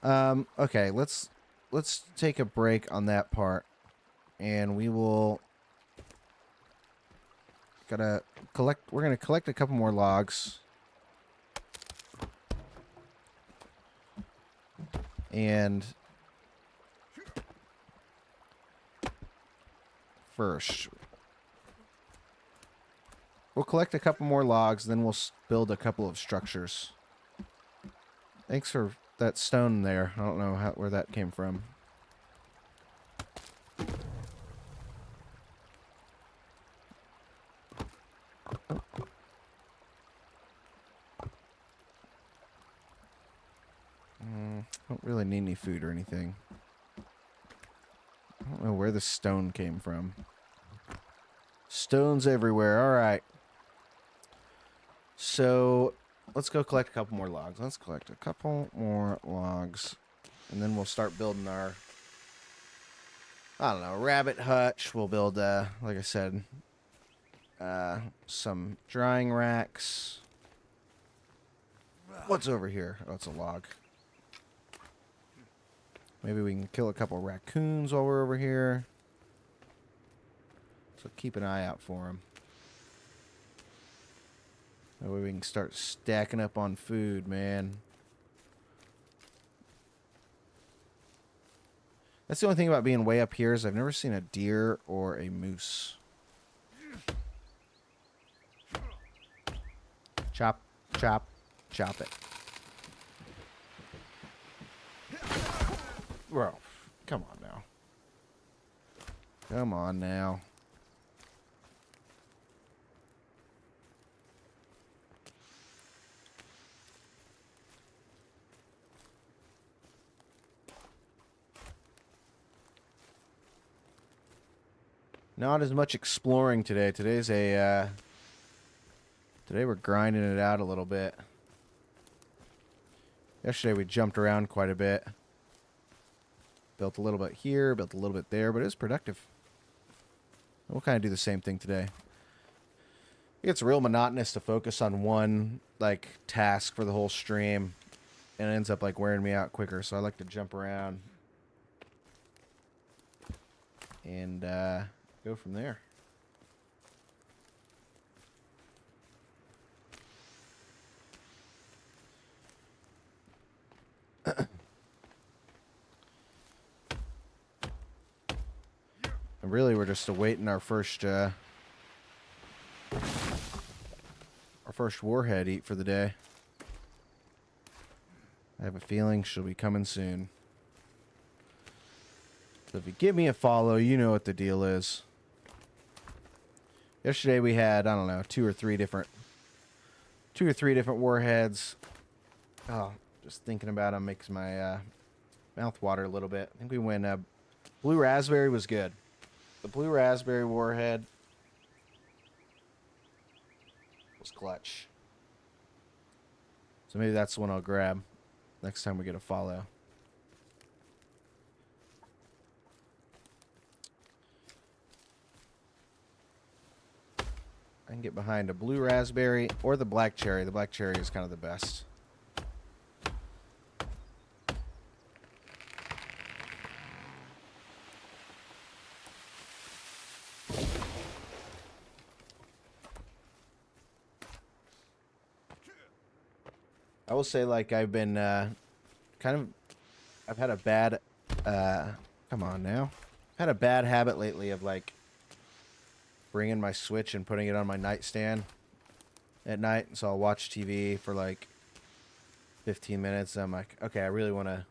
Okay, let's take a break on that part. And we will we're gonna collect a couple more logs. And first, we'll collect a couple more logs, then we'll build a couple of structures. Thanks for that stone there. I don't know where that came from. Don't really need any food or anything. I don't know where the stone came from. Stones everywhere. All right. So let's go collect a couple more logs. Let's collect a couple more logs. And then we'll start building our, I don't know, rabbit hutch. We'll build, like I said, some drying racks. What's over here? Oh, it's a log. Maybe we can kill a couple raccoons while we're over here. So keep an eye out for them. That way we can start stacking up on food, man. That's the only thing about being way up here is I've never seen a deer or a moose. Chop, chop, chop it. Bro, come on now. Come on now. Not as much exploring today. Today's a, today we're grinding it out a little bit. Yesterday we jumped around quite a bit. Built a little bit here, built a little bit there, but it was productive. We'll kind of do the same thing today. It gets real monotonous to focus on one, like, task for the whole stream. And it ends up, like, wearing me out quicker, so I like to jump around. And, go from there. And really, we're just awaiting our first warhead eat for the day. I have a feeling she'll be coming soon. So if you give me a follow, you know what the deal is. Yesterday we had, I don't know, two or three different warheads. Oh, just thinking about them makes my mouth water a little bit. I think we went Blue Raspberry was good. The Blue Raspberry Warhead was clutch. So maybe that's the one I'll grab next time we get a follow. I can get behind a Blue Raspberry or the Black Cherry. The Black Cherry is kind of the best. I will say, like, I've been I've had a bad, come on now. I've had a bad habit lately of, like, bringing my Switch and putting it on my nightstand at night. So I'll watch TV for, like, 15 minutes. And I'm like, okay, I really want to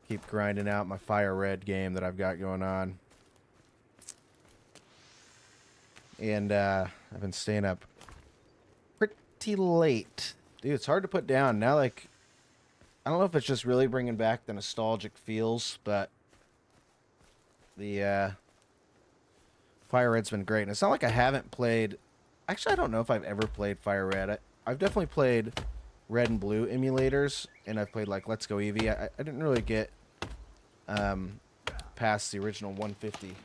keep grinding out my Fire Red game that I've got going on. And I've been staying up pretty late. Dude, it's hard to put down. Now, like, I don't know if it's just really bringing back the nostalgic feels, but the Fire Red's been great. And it's not like I haven't played... Actually, I don't know if I've ever played Fire Red. I've definitely played Red and Blue emulators, and I've played, like, Let's Go Eevee. I didn't really get past the original 150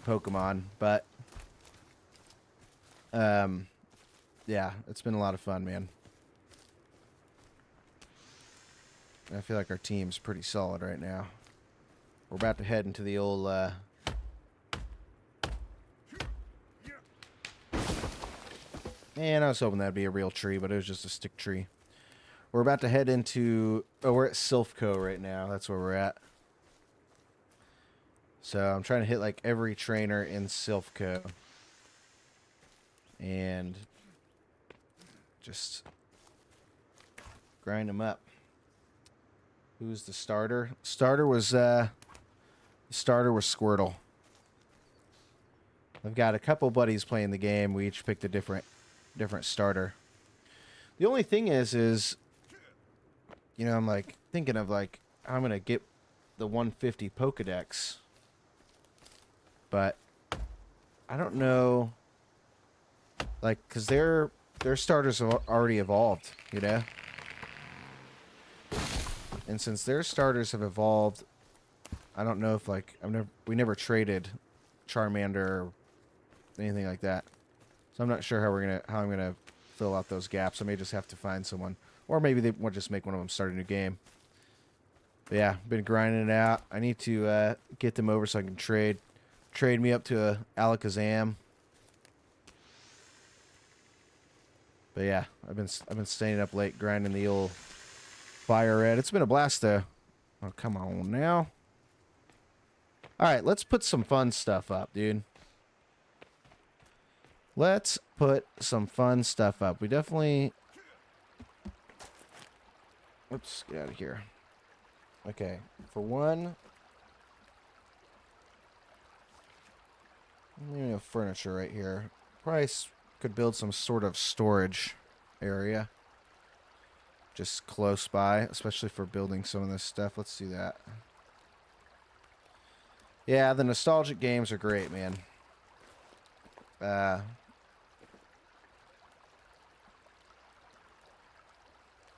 Pokemon, but yeah, it's been a lot of fun, man. I feel like our team's pretty solid right now. We're about to head into the old and I was hoping that'd be a real tree, but it was just a stick tree. We're about to head into... Oh, we're at Silphco right now. That's where we're at. So I'm trying to hit, like, every trainer in Silphco. And just grind them up. Who's the starter? Starter was Squirtle. I've got a couple buddies playing the game. We each picked a different starter. The only thing is, you know, I'm like thinking of like I'm gonna get the 150 Pokedex, but I don't know, like, cause their starters have already evolved, you know. And since their starters have evolved, I don't know if, like, we never traded Charmander or anything like that. So I'm not sure how I'm gonna fill out those gaps. I may just have to find someone, or maybe they want to just make one of them start a new game. But yeah, been grinding it out. I need to get them over so I can trade me up to a Alakazam. But yeah, I've been staying up late grinding the old Fire Red. It's been a blast though. Oh, come on now. All right, let's put some fun stuff up, dude. Let's put some fun stuff up. We definitely... Let's get out of here. Okay, for one... We have furniture right here. Probably could build some sort of storage area. Just close by, especially for building some of this stuff. Let's do that. Yeah, the nostalgic games are great, man. I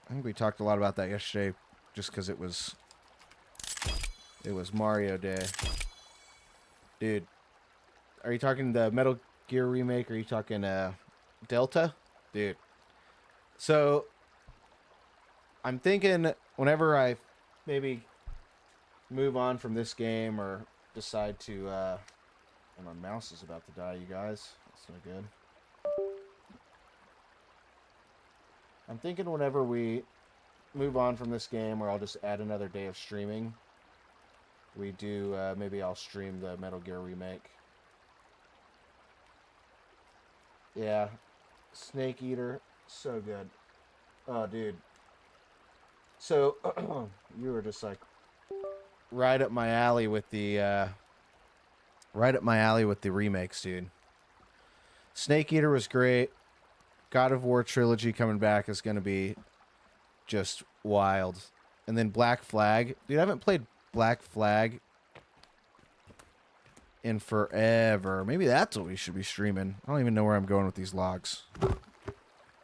think we talked a lot about that yesterday, just because it was Mario Day. Dude, are you talking the Metal Gear remake, or are you talking Delta? Dude. So, I'm thinking whenever I maybe move on from this game or decide to... my mouse is about to die, you guys. That's not good. I'm thinking whenever we move on from this game, or I'll just add another day of streaming, we do, maybe I'll stream the Metal Gear remake. Yeah. Snake Eater. So good. Oh, dude. So, you were just like right up my alley with the remakes, dude. Snake Eater was great. God of War trilogy coming back is going to be just wild. And then Black Flag. Dude, I haven't played Black Flag in forever. Maybe that's what we should be streaming. I don't even know where I'm going with these logs.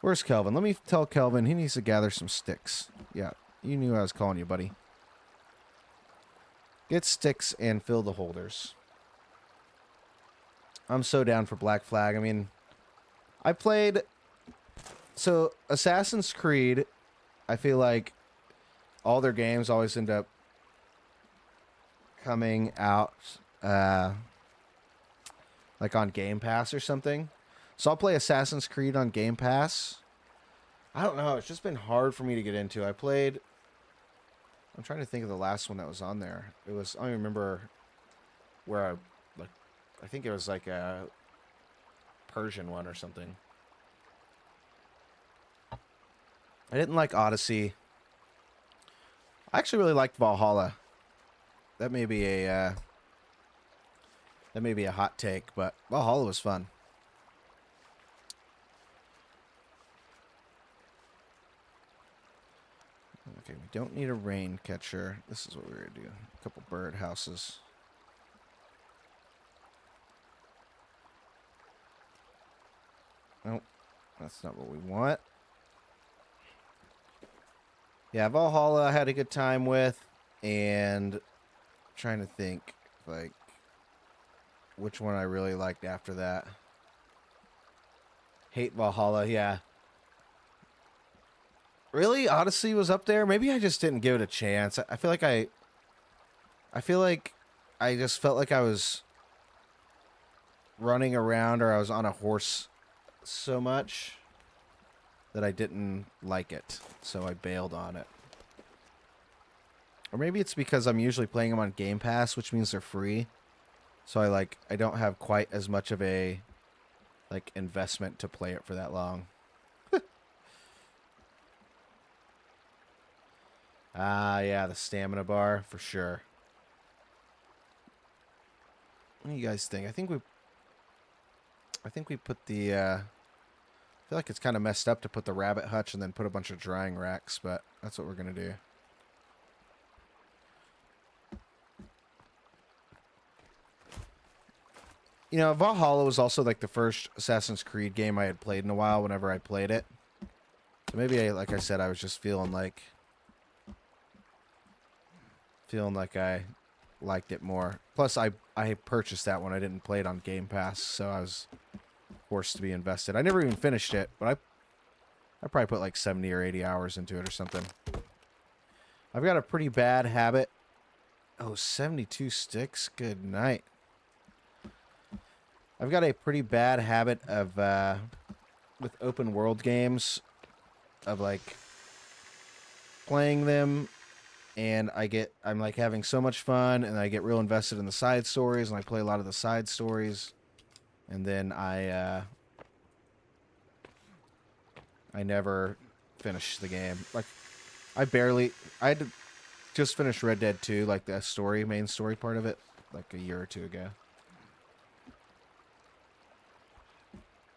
Where's Kelvin? Let me tell Kelvin he needs to gather some sticks. Yeah, you knew I was calling you, buddy. Get sticks and fill the holders. I'm so down for Black Flag. I mean, I played... So, Assassin's Creed, I feel like all their games always end up coming out like on Game Pass or something. So I'll play Assassin's Creed on Game Pass. I don't know. It's just been hard for me to get into. I'm trying to think of the last one that was on there. It was, I don't even remember where I think it was like a Persian one or something. I didn't like Odyssey. I actually really liked Valhalla. That may be a hot take, but Valhalla was fun. Okay, we don't need a rain catcher. This is what we're gonna do. A couple bird houses. Nope, that's not what we want. Yeah, Valhalla I had a good time with, and I'm trying to think like which one I really liked after that. Hate Valhalla, yeah. Really? Odyssey was up there? Maybe I just didn't give it a chance. I feel like I just felt like I was running around, or I was on a horse so much that I didn't like it, so I bailed on it. Or maybe it's because I'm usually playing them on Game Pass, which means they're free. So I don't have quite as much of a investment to play it for that long. Ah, yeah, the stamina bar for sure. What do you guys think? I think we put the I feel like it's kind of messed up to put the rabbit hutch and then put a bunch of drying racks, but that's what we're going to do. You know, Valhalla was also like the first Assassin's Creed game I had played in a while whenever I played it. So maybe, like I said, I was just feeling like I liked it more. Plus, I purchased that one. I didn't play it on Game Pass, so I was forced to be invested. I never even finished it, but I probably put like 70 or 80 hours into it or something. I've got a pretty bad habit. Oh, 72 sticks? Good night. I've got a pretty bad habit of, with open world games, of like playing them, and I'm like having so much fun, and I get real invested in the side stories, and I play a lot of the side stories, and then I never finish the game. Like, I had to just finish Red Dead 2, like the main story part of it, like a year or two ago.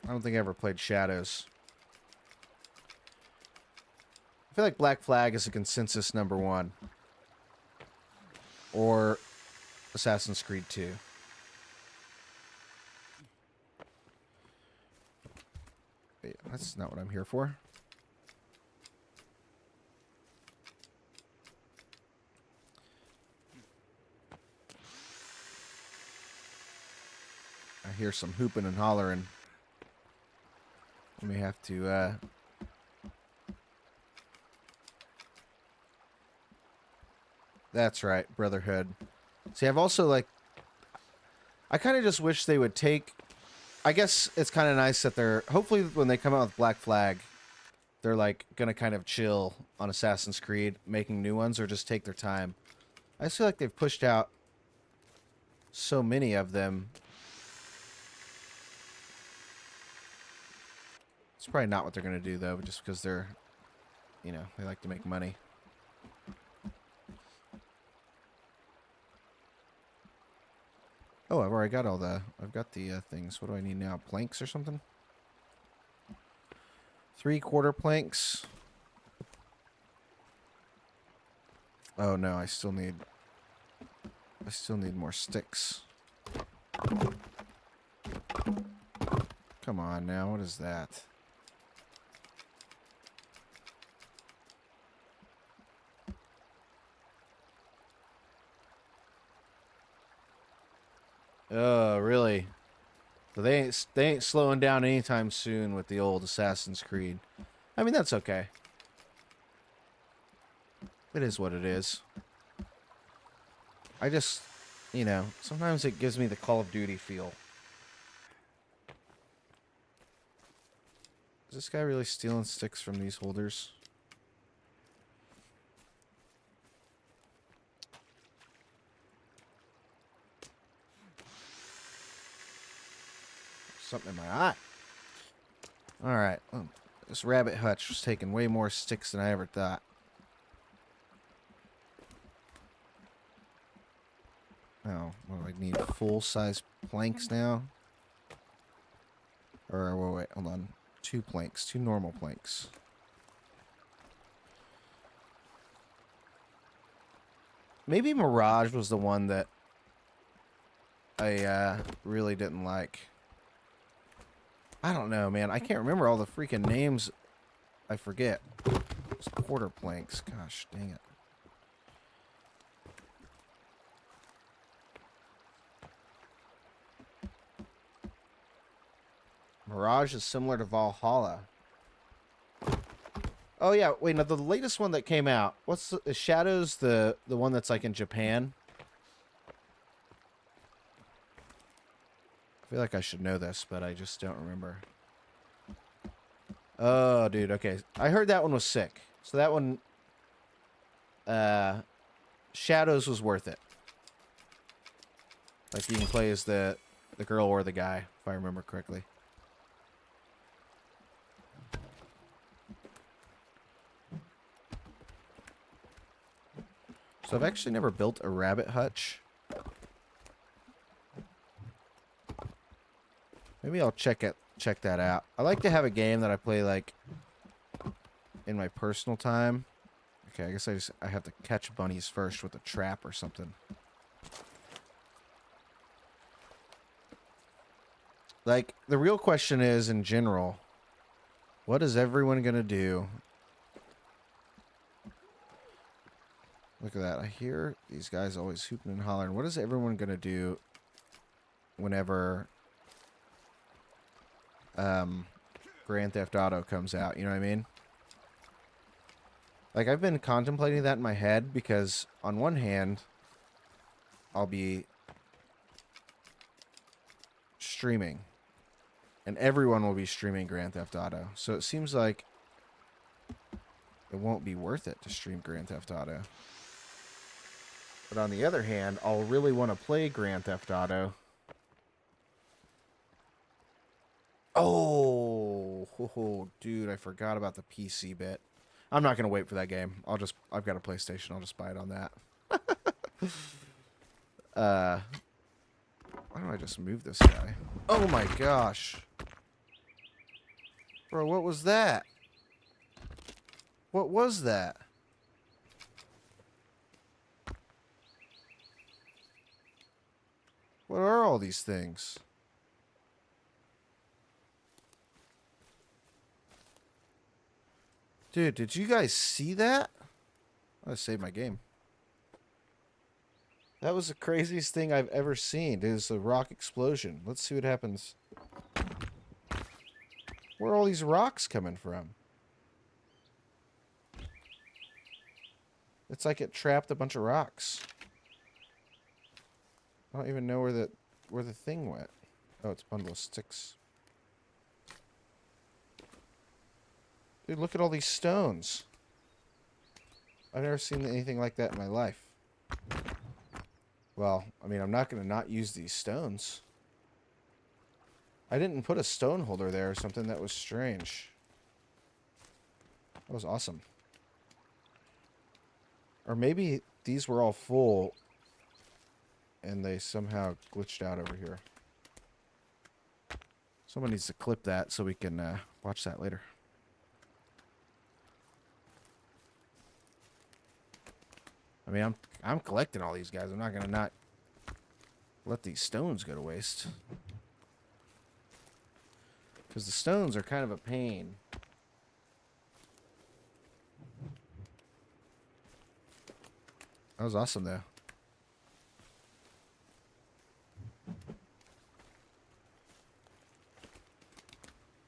I don't think I ever played Shadows. I feel like Black Flag is a consensus #1. Or Assassin's Creed 2. Wait, that's not what I'm here for. I hear some hooping and hollering. We may have to, That's right, Brotherhood. See, I've also, like... I kind of just wish they would take... I guess it's kind of nice that they're... Hopefully, when they come out with Black Flag, they're, like, gonna kind of chill on Assassin's Creed, making new ones, or just take their time. I just feel like they've pushed out so many of them. It's probably not what they're going to do, though, just because they're, you know, they like to make money. Oh, I've already got I've got the things. What do I need now? Planks or something? 3/4 planks. Oh no, I still need more sticks. Come on now, what is that? Oh, really? So they ain't slowing down anytime soon with the old Assassin's Creed. I mean, that's okay. It is what it is. I just, you know, sometimes it gives me the Call of Duty feel. Is this guy really stealing sticks from these holders? Something in my eye. Alright. This rabbit hutch was taking way more sticks than I ever thought. Oh, well, I need full-size planks now. Or, wait, hold on. 2 planks. 2 normal planks. Maybe Mirage was the one that I really didn't like. I don't know, man. I can't remember all the freaking names. I forget. It's quarter planks. Gosh, dang it. Mirage is similar to Valhalla. Oh yeah, wait, now the latest one that came out. What's the Shadows, the one that's like in Japan? I feel like I should know this, but I just don't remember. Oh, dude, okay. I heard that one was sick. So that one Shadows was worth it. Like you can play as the girl or the guy, if I remember correctly. So I've actually never built a rabbit hutch. Maybe I'll check that out. I like to have a game that I play like in my personal time. Okay, I guess I have to catch bunnies first with a trap or something. Like the real question is in general, what is everyone gonna do? Look at that. I hear these guys always hooping and hollering. What is everyone gonna do whenever Grand Theft Auto comes out? You know what I mean? Like, I've been contemplating that in my head because on one hand, I'll be streaming and everyone will be streaming Grand Theft Auto. So it seems like it won't be worth it to stream Grand Theft Auto. But on the other hand, I'll really want to play Grand Theft Auto. Oh, dude, I forgot about the PC bit. I'm not going to wait for that game. I've got a PlayStation. I'll just buy it on that. Why don't I just move this guy? Oh my gosh. Bro, what was that? What was that? What are all these things? Dude, did you guys see that? I saved my game. That was the craziest thing I've ever seen. It was a rock explosion. Let's see what happens. Where are all these rocks coming from? It's like it trapped a bunch of rocks. I don't even know where the thing went. Oh, it's a bundle of sticks. Dude, look at all these stones. I've never seen anything like that in my life. Well, I mean, I'm not going to not use these stones. I didn't put a stone holder there or something. That was strange. That was awesome. Or maybe these were all full and they somehow glitched out over here. Someone needs to clip that so we can watch that later. I mean, I'm collecting all these guys. I'm not gonna not let these stones go to waste. Because the stones are kind of a pain. That was awesome, though.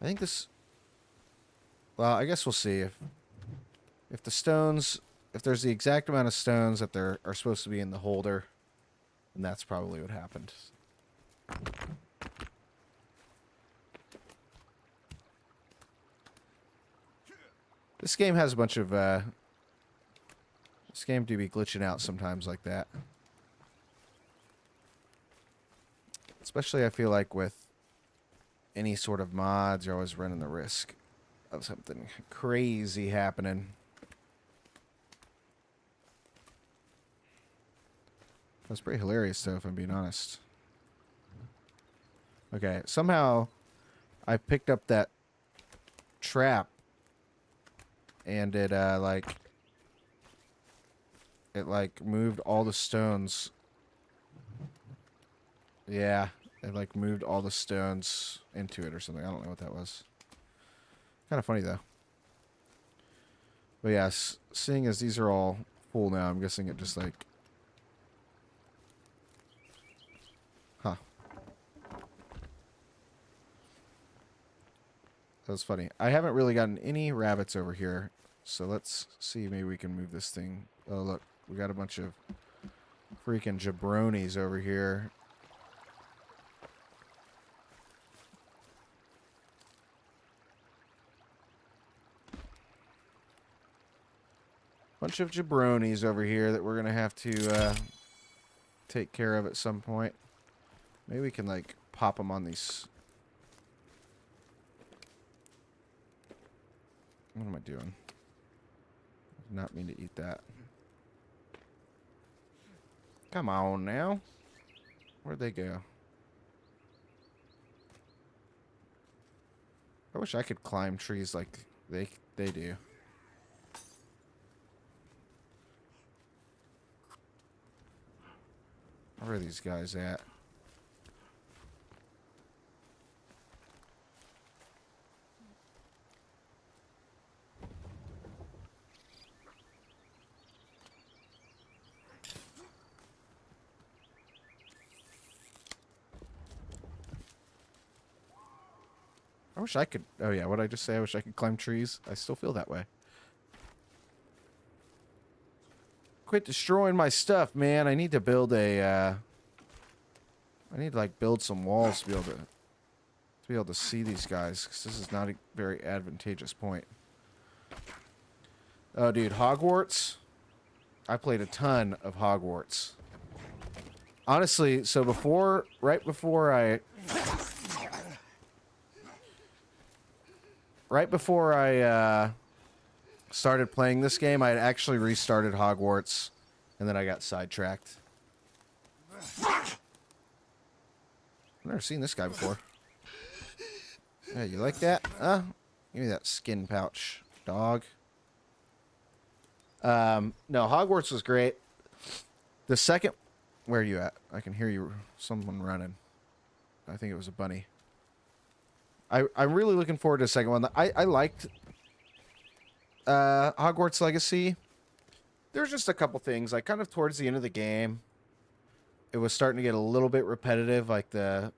I think this... Well, I guess we'll see if the stones... If there's the exact amount of stones that there are supposed to be in the holder, then that's probably what happened. This game has a bunch of... This game do be glitching out sometimes like that. Especially, I feel like, with any sort of mods, you're always running the risk of something crazy happening. That's pretty hilarious, though, if I'm being honest. Okay, somehow I picked up that trap, and it, like, moved all the stones. Yeah, it, like, moved all the stones into it or something. I don't know what that was. Kind of funny, though. But, yeah, seeing as these are all full now, I'm guessing it just, like... Huh. That was funny. I haven't really gotten any rabbits over here, so let's see. Maybe we can move this thing. Oh, look. We got a bunch of freaking jabronis over here. Bunch of jabronis over here that we're going to have to take care of at some point. Maybe we can, like, pop them on these... What am I doing? I did not mean to eat that. Come on now. Where'd they go? I wish I could climb trees like they do. Where are these guys at? I wish I could... Oh, yeah. What did I just say? I wish I could climb trees. I still feel that way. Quit destroying my stuff, man. I need to build a... I need to, like, build some walls to be able to see these guys, because this is not a very advantageous point. Oh, dude. Hogwarts? I played a ton of Hogwarts. Honestly, so right before I started playing this game, I had actually restarted Hogwarts, and then I got sidetracked. I've never seen this guy before. Yeah, you like that? Huh? Give me that skin pouch, dog. No, Hogwarts was great. The second... Where are you at? I can hear you. Someone running. I think it was a bunny. I'm really looking forward to the second one. I liked Hogwarts Legacy. There's just a couple things. Like, kind of towards the end of the game, it was starting to get a little bit repetitive, like the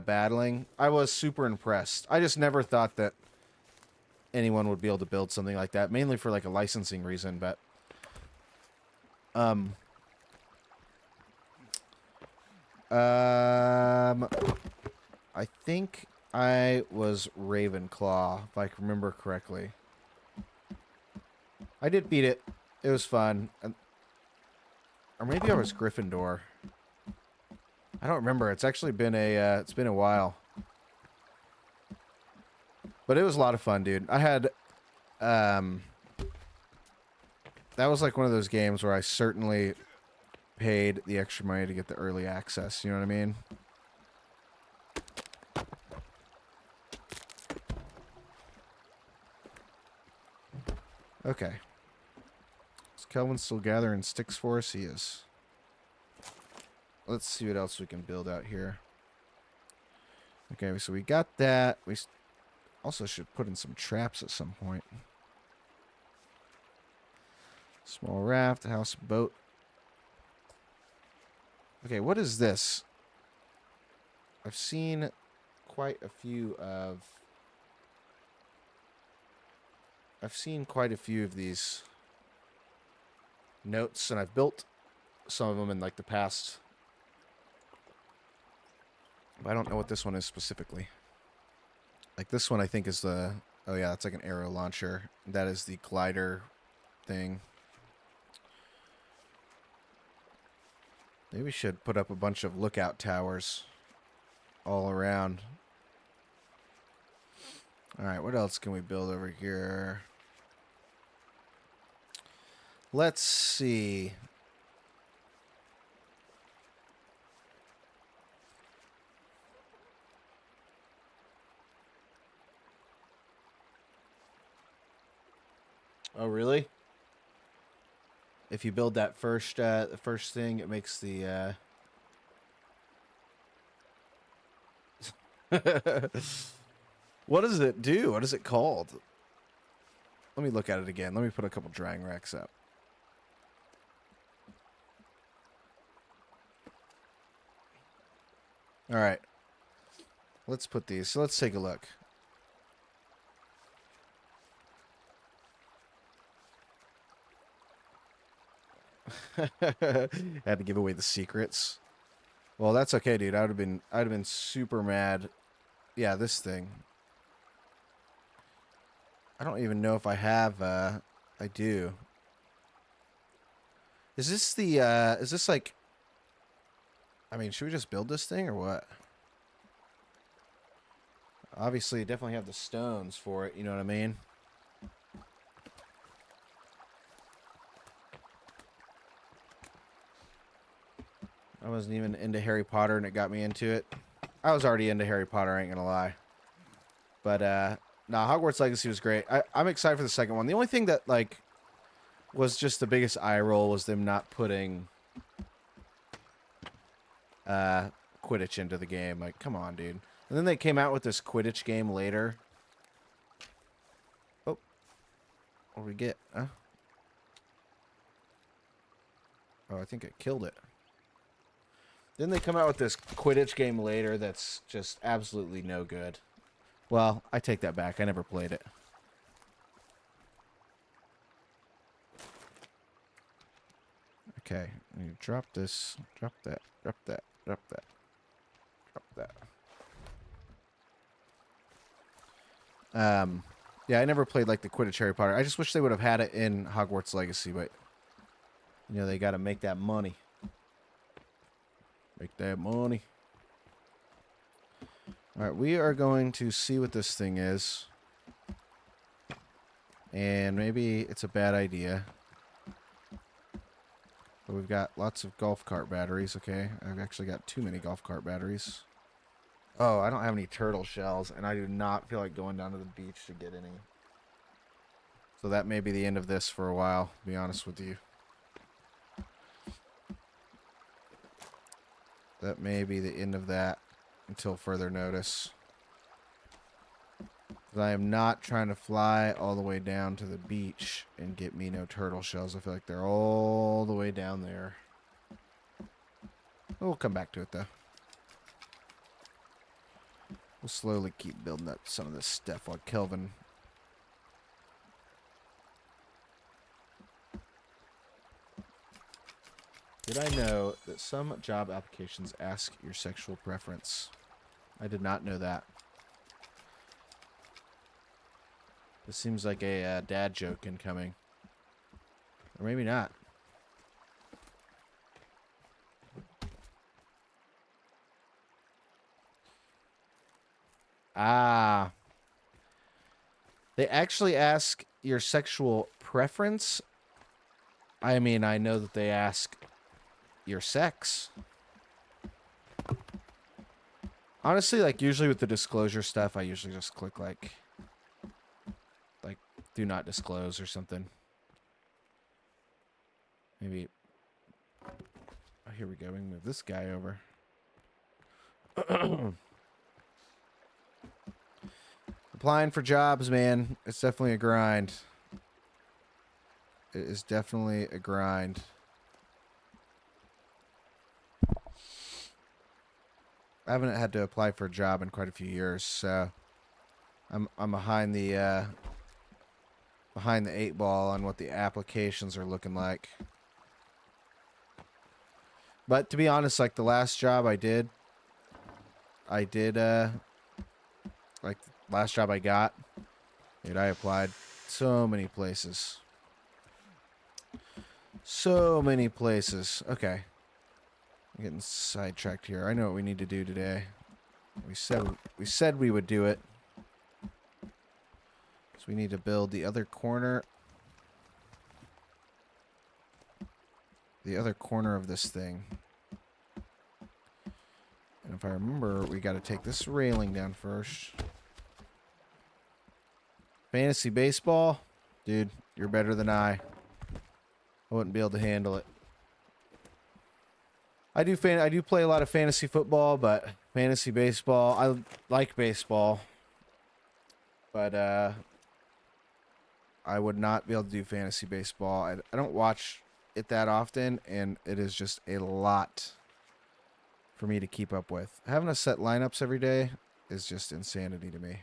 battling. I was super impressed. I just never thought that anyone would be able to build something like that, mainly for, like, a licensing reason, but... I think I was Ravenclaw, if I can remember correctly. I did beat it. It was fun. Or maybe I was Gryffindor. I don't remember. It's actually been it's been a while. But it was a lot of fun, dude. I had, that was like one of those games where I certainly paid the extra money to get the early access. You know what I mean? Okay. Let's Kelvin's still gathering sticks for us? He is. Let's see what else we can build out here. Okay, so we got that. We also should put in some traps at some point. Small raft, house, boat. Okay, what is this? I've seen quite a few of... I've seen quite a few of these notes, and I've built some of them in like the past. But I don't know what this one is specifically. Like this one I think is the... Oh yeah, it's like an arrow launcher. That is the glider thing. Maybe we should put up a bunch of lookout towers all around. Alright, what else can we build over here? Let's see. Oh, really? If you build that first thing, it makes the What does it do? What is it called? Let me look at it again. Let me put a couple drying racks up. All right. Let's put these. So let's take a look. Had to give away the secrets. Well, that's okay, dude. I'd have been super mad. Yeah, this thing. I don't even know if I have I do. Is this the is this like, I mean, should we just build this thing or what? Obviously, definitely have the stones for it, you know what I mean? I wasn't even into Harry Potter and it got me into it. I was already into Harry Potter, I ain't gonna lie. But, nah, Hogwarts Legacy was great. I'm excited for the second one. The only thing that, like, was just the biggest eye roll was them not putting Quidditch into the game. Like, come on, dude. And then they came out with this Quidditch game later. Oh. What do we get? Huh? Oh, I think it killed it. Then they come out with this Quidditch game later that's just absolutely no good. Well, I take that back. I never played it. Okay, you drop this, drop that, drop that, drop that, drop that. Yeah, I never played like the Quidditch Harry Potter. I just wish they would have had it in Hogwarts Legacy, but you know they got to make that money. Make that money. All right, we are going to see what this thing is, and maybe it's a bad idea. But we've got lots of golf cart batteries. Okay, I've actually got too many golf cart batteries. Oh, I don't have any turtle shells, and I do not feel like going down to the beach to get any. So that may be the end of this for a while, to be honest with you. That may be the end of that until further notice. I am not trying to fly all the way down to the beach and get me no turtle shells. I feel like they're all the way down there. We'll come back to it, though. We'll slowly keep building up some of this stuff while Kelvin... Did I know that some job applications ask your sexual preference? I did not know that. This seems like a dad joke incoming. Or maybe not. Ah. They actually ask your sexual preference? I mean, I know that they ask your sex. Honestly, like, usually with the disclosure stuff, I usually just click, like, do not disclose or something. Maybe. Oh, here we go. We can move this guy over. Applying for jobs, man. It's definitely a grind. It is definitely a grind. I haven't had to apply for a job in quite a few years, so I'm behind the 8 ball on what the applications are looking like. But to be honest, like the last job I did like last job I got, dude, I applied so many places. So many places. Okay. I'm getting sidetracked here. I know what we need to do today. We said we would do it. So we need to build the other corner. The other corner of this thing. And if I remember, we got to take this railing down first. Fantasy baseball? Dude, you're better than I. I wouldn't be able to handle it. I do play a lot of fantasy football, but fantasy baseball, I like baseball. But I would not be able to do fantasy baseball. I don't watch it that often, and it is just a lot for me to keep up with. Having to set lineups every day is just insanity to me.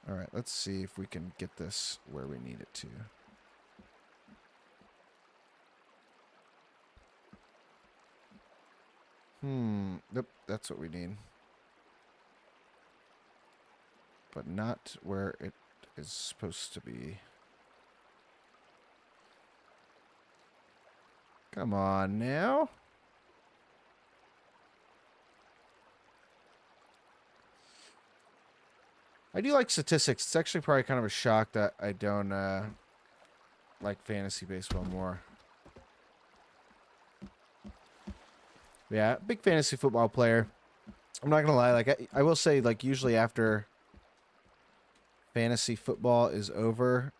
All right, let's see if we can get this where we need it to. Yep, that's what we need. But not where it is supposed to be. Come on now. I do like statistics. It's actually probably kind of a shock that I don't like fantasy baseball more. Yeah, big fantasy football player. I'm not gonna lie, like I will say, like usually after fantasy football is over,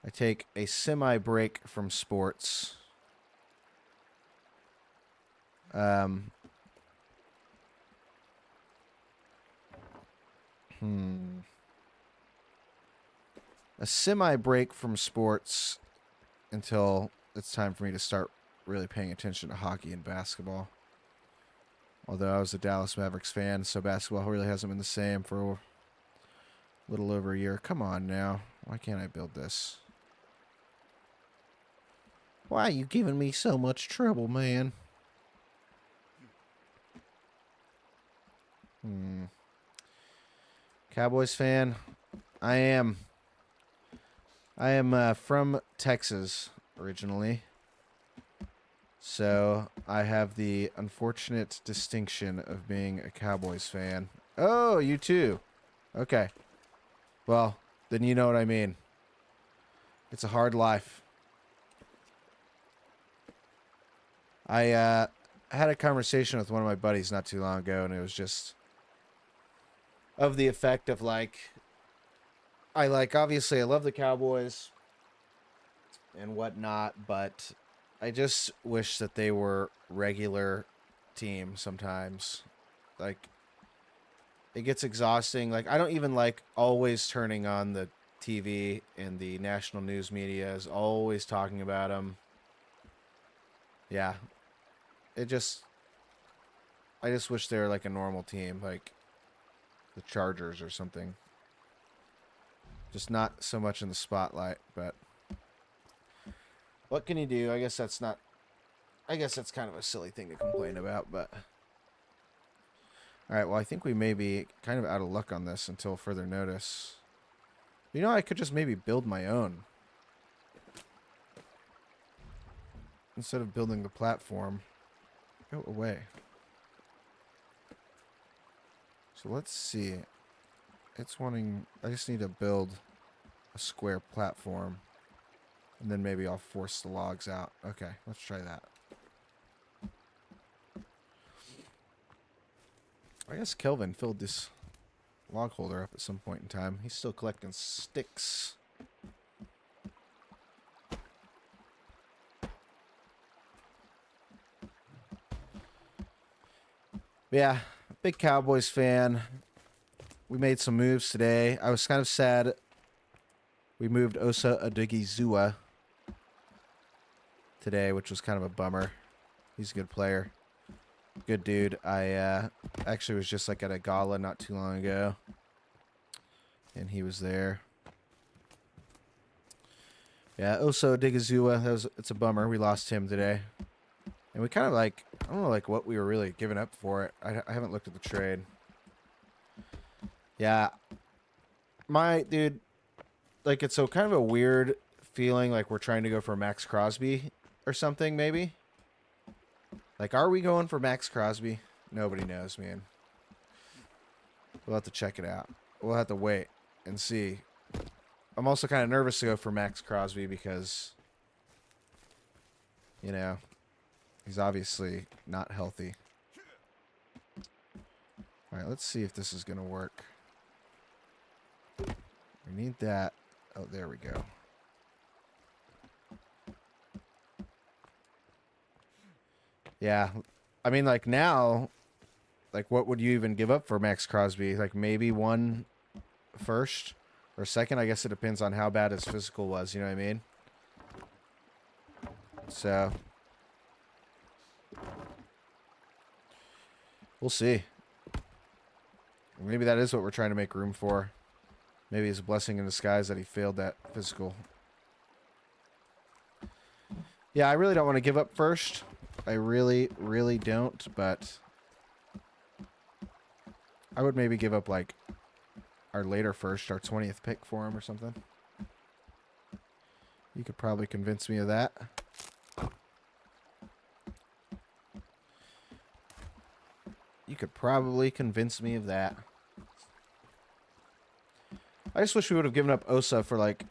I take a semi-break from sports. A semi-break from sports until it's time for me to start really paying attention to hockey and basketball. Although I was a Dallas Mavericks fan, so basketball really hasn't been the same for a little over a year. Come on now. Why can't I build this? Why are you giving me so much trouble, man? Cowboys fan? I am. I am from Texas originally. So I have the unfortunate distinction of being a Cowboys fan. Oh, you too. Okay. Well, then you know what I mean. It's a hard life. I had a conversation with one of my buddies not too long ago, and it was just of the effect of like, obviously I love the Cowboys and whatnot, but I just wish that they were regular team sometimes. Like, it gets exhausting. Like, I don't even like always turning on the TV, and the national news media is always talking about them. Yeah. I just wish they were like a normal team, like the Chargers or something. Just not so much in the spotlight, but what can you do? I guess that's kind of a silly thing to complain about, but all right, well, I think we may be kind of out of luck on this until further notice. You know, I could just maybe build my own instead of building the platform. Go away. So let's see. It's wanting... I just need to build a square platform. And then maybe I'll force the logs out. Okay, let's try that. I guess Kelvin filled this log holder up at some point in time. He's still collecting sticks. Yeah, big Cowboys fan. We made some moves today. I was kind of sad we moved Osa Odigizua today, which was kind of a bummer. He's a good player. Good dude. I actually was just like at a gala not too long ago, and he was there. Yeah, Osa Odigizua, it's a bummer. We lost him today. And we kind of like, I don't know like what we were really giving up for it. I haven't looked at the trade. Yeah. My, dude, like it's so kind of a weird feeling like we're trying to go for Max Crosby or something maybe. Like, are we going for Max Crosby? Nobody knows, man. We'll have to check it out. We'll have to wait and see. I'm also kind of nervous to go for Max Crosby because, you know, he's obviously not healthy. All right, let's see if this is going to work. We need that. Oh, there we go. Yeah, I mean, like now, like what would you even give up for Max Crosby? Like maybe one first or second? I guess it depends on how bad his physical was, you know what I mean? So, we'll see. Maybe that is what we're trying to make room for. Maybe it's a blessing in disguise that he failed that physical. Yeah, I really don't want to give up first. I really, really don't, but I would maybe give up like our later first, our 20th pick for him or something. You could probably convince me of that. You could probably convince me of that. I just wish we would have given up Osa for like,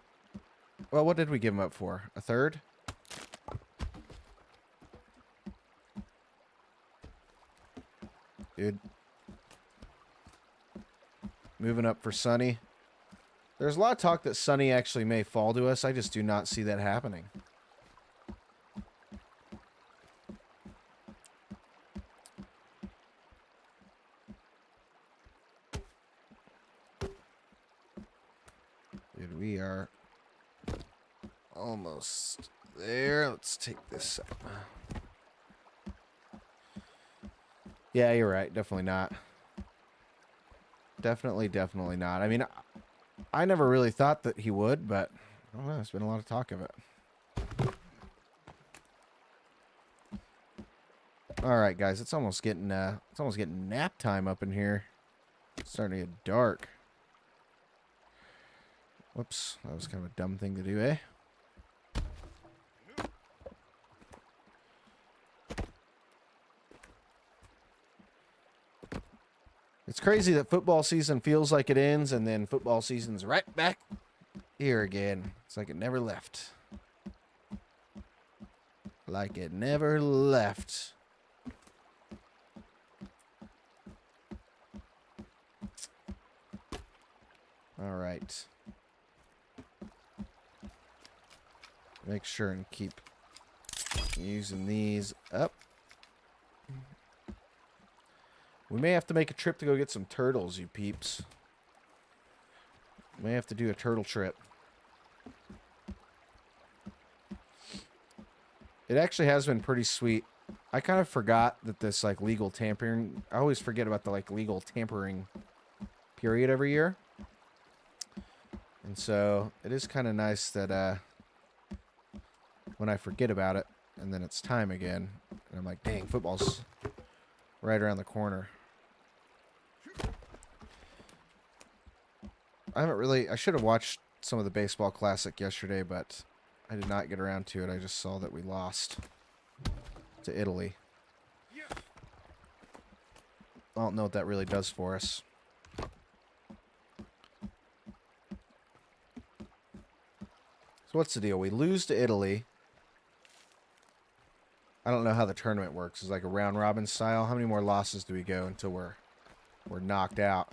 well, what did we give him up for? A third? Dude. Moving up for Sonny. There's a lot of talk that Sonny actually may fall to us. I just do not see that happening. Dude, we are almost there. Let's take this up. Yeah, you're right. Definitely not. Definitely not. I mean, I never really thought that he would, but I don't know. There's been a lot of talk of it. All right, guys. It's almost getting nap time up in here. It's starting to get dark. Whoops. That was kind of a dumb thing to do, eh? It's crazy that football season feels like it ends, and then football season's right back here again. It's like it never left. Like it never left. All right. Make sure and keep using these up. We may have to make a trip to go get some turtles, you peeps. We may have to do a turtle trip. It actually has been pretty sweet. I kind of forgot that this, like, legal tampering... I always forget about the, like, legal tampering period every year. And so, it is kind of nice that, when I forget about it, and then it's time again, and I'm like, dang, football's right around the corner. I should have watched some of the Baseball Classic yesterday, but I did not get around to it. I just saw that we lost to Italy. I don't know what that really does for us. So what's the deal? We lose to Italy. I don't know how the tournament works. It's like a round robin style. How many more losses do we go until we're knocked out?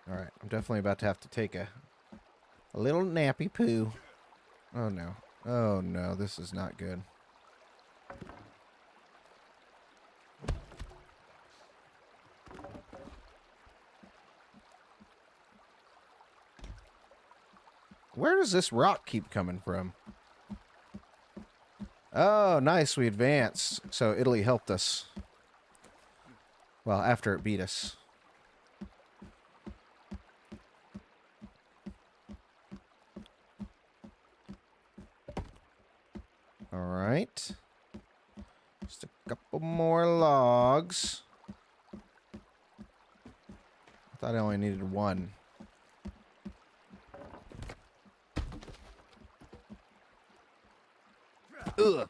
All right, I'm definitely about to have to take a A little nappy poo. Oh no. Oh no, this is not good. Where does this rock keep coming from? Oh, nice. We advanced. So Italy helped us. Well, after it beat us. All right. Just a couple more logs. I thought I only needed one. Ugh.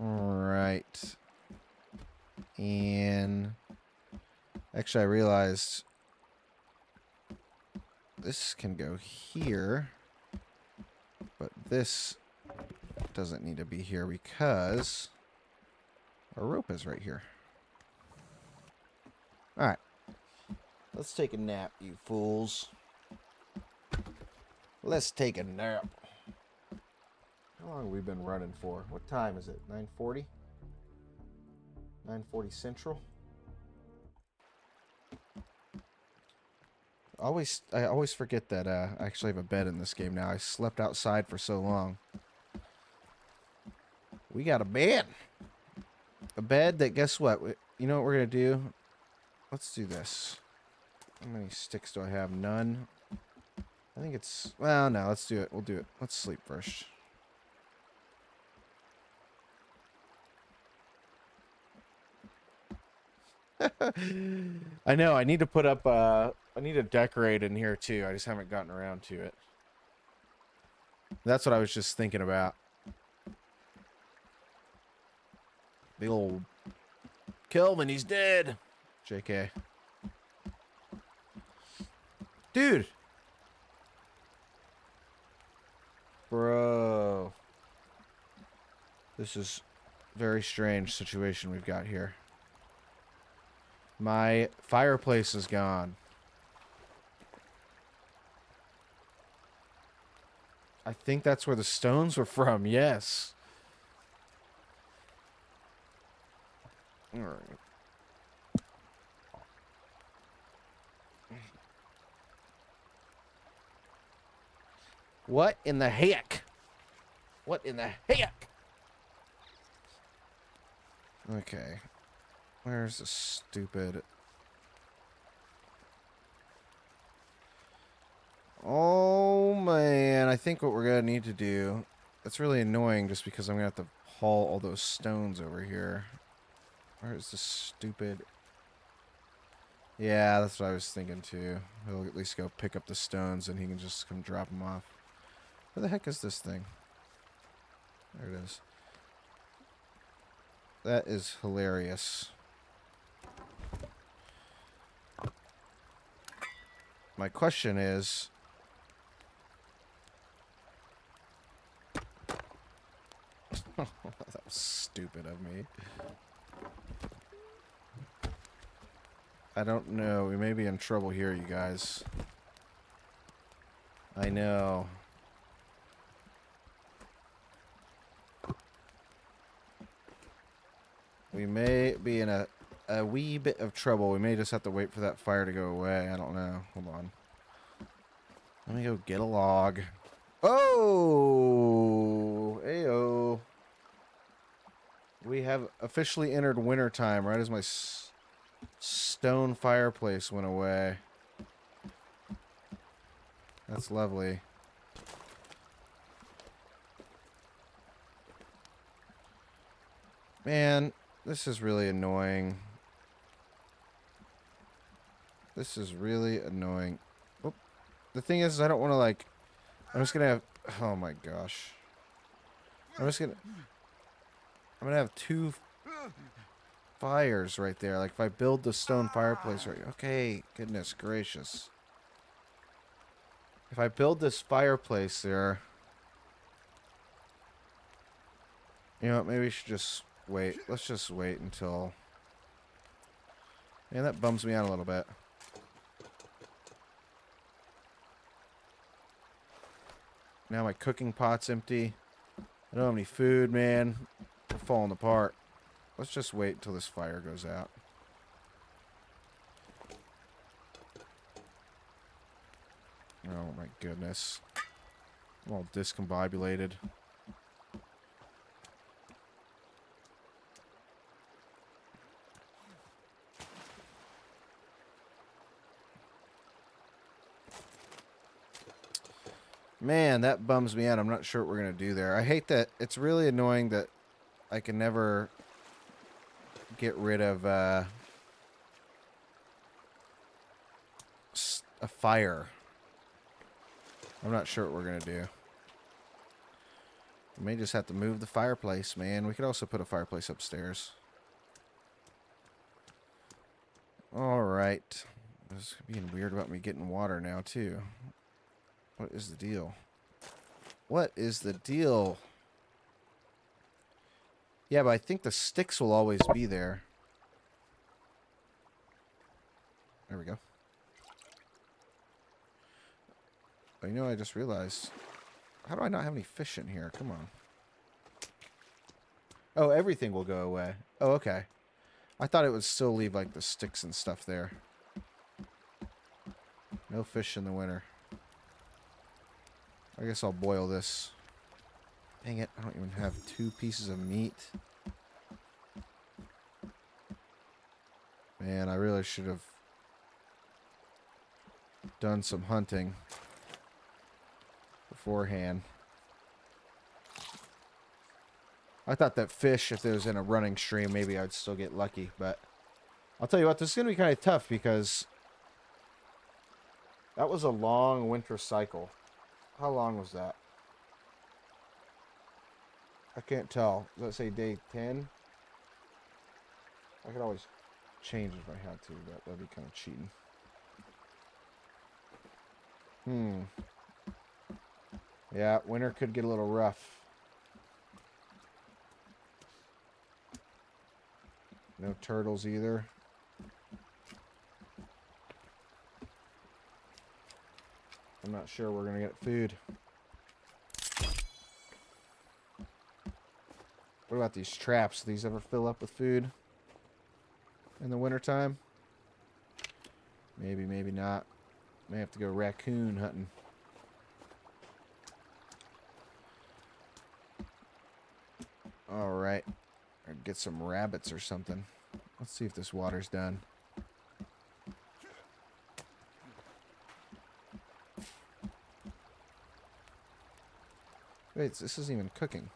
All right. And actually, I realized this can go here, but this doesn't need to be here because our rope is right here. All right. Let's take a nap, you fools. Let's take a nap. How long have we been running for? What time is it? 9:40? 9:40 Central? I always forget that I actually have a bed in this game now. I slept outside for so long. We got a bed. A bed that, guess what? You know what we're going to do? Let's do this. How many sticks do I have? None. I think it's... Well, no, let's do it. We'll do it. Let's sleep first. I know. I need to put up... I need to decorate in here, too. I just haven't gotten around to it. That's what I was just thinking about. Big old... Kelvin, he's dead! JK. Dude! Bro. This is a very strange situation we've got here. My fireplace is gone. I think that's where the stones were from, yes. Alright. What in the heck? What in the heck? Okay. Where's the stupid... Oh, man. I think what we're going to need to do... That's really annoying just because I'm going to have to haul all those stones over here. Where's the stupid... Yeah, that's what I was thinking too. He'll at least go pick up the stones and he can just come drop them off. Where the heck is this thing? There it is. That is hilarious. My question is... That was stupid of me. I don't know. We may be in trouble here, you guys. I know. We may be in a wee bit of trouble. We may just have to wait for that fire to go away. I don't know. Hold on. Let me go get a log. Oh! Ayo. We have officially entered winter time, right as my stone fireplace went away. That's lovely. Man, this is really annoying. This is really annoying. Oop. The thing is, I don't want to, like... I'm just gonna have... Oh my gosh. I'm gonna have two fires right there. Like, if I build the stone fireplace right... Okay, goodness gracious. If I build this fireplace there... You know what, maybe we should just wait. Let's just wait until... Man, that bums me out a little bit. Now my cooking pot's empty. I don't have any food, man. We're falling apart. Let's just wait until this fire goes out. Oh my goodness. I'm all discombobulated. Man, that bums me out. I'm not sure what we're going to do there. I hate that. It's really annoying that I can never get rid of a fire. I'm not sure what we're going to do. We may just have to move the fireplace, man. We could also put a fireplace upstairs. Alright. This is being weird about me getting water now, too. What is the deal? What is the deal? Yeah, but I think the sticks will always be there. There we go. Oh, you know, I just realized. How do I not have any fish in here? Come on. Oh, everything will go away. Oh, okay. I thought it would still leave, like, the sticks and stuff there. No fish in the winter. I guess I'll boil this. Dang it, I don't even have 2 pieces of meat. Man, I really should have done some hunting beforehand. I thought that fish, if it was in a running stream, maybe I'd still get lucky, but I'll tell you what, this is going to be kind of tough because that was a long winter cycle. How long was that? I can't tell. Does that say day 10? I could always change if I had to, but that'd be kind of cheating. Yeah, winter could get a little rough. No turtles either. I'm not sure we're going to get food. What about these traps? Do these ever fill up with food in the wintertime? Maybe, maybe not. May have to go raccoon hunting. Alright. Or get some rabbits or something. Let's see if this water's done. Wait, this isn't even cooking.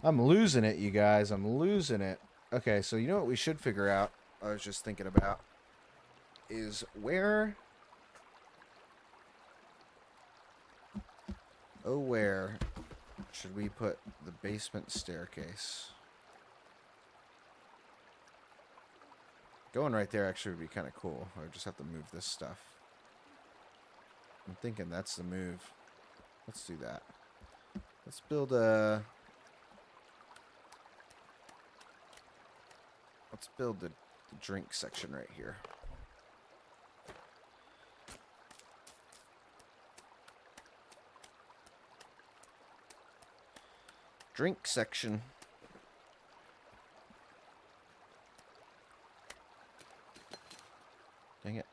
I'm losing it, you guys. I'm losing it. Okay, so you know what we should figure out? I was just thinking about is where... Oh, where should we put the basement staircase? Going right there actually would be kind of cool. I would just have to move this stuff. I'm thinking that's the move. Let's do that. Let's build a... Let's build the drink section right here. Drink section. Dang it.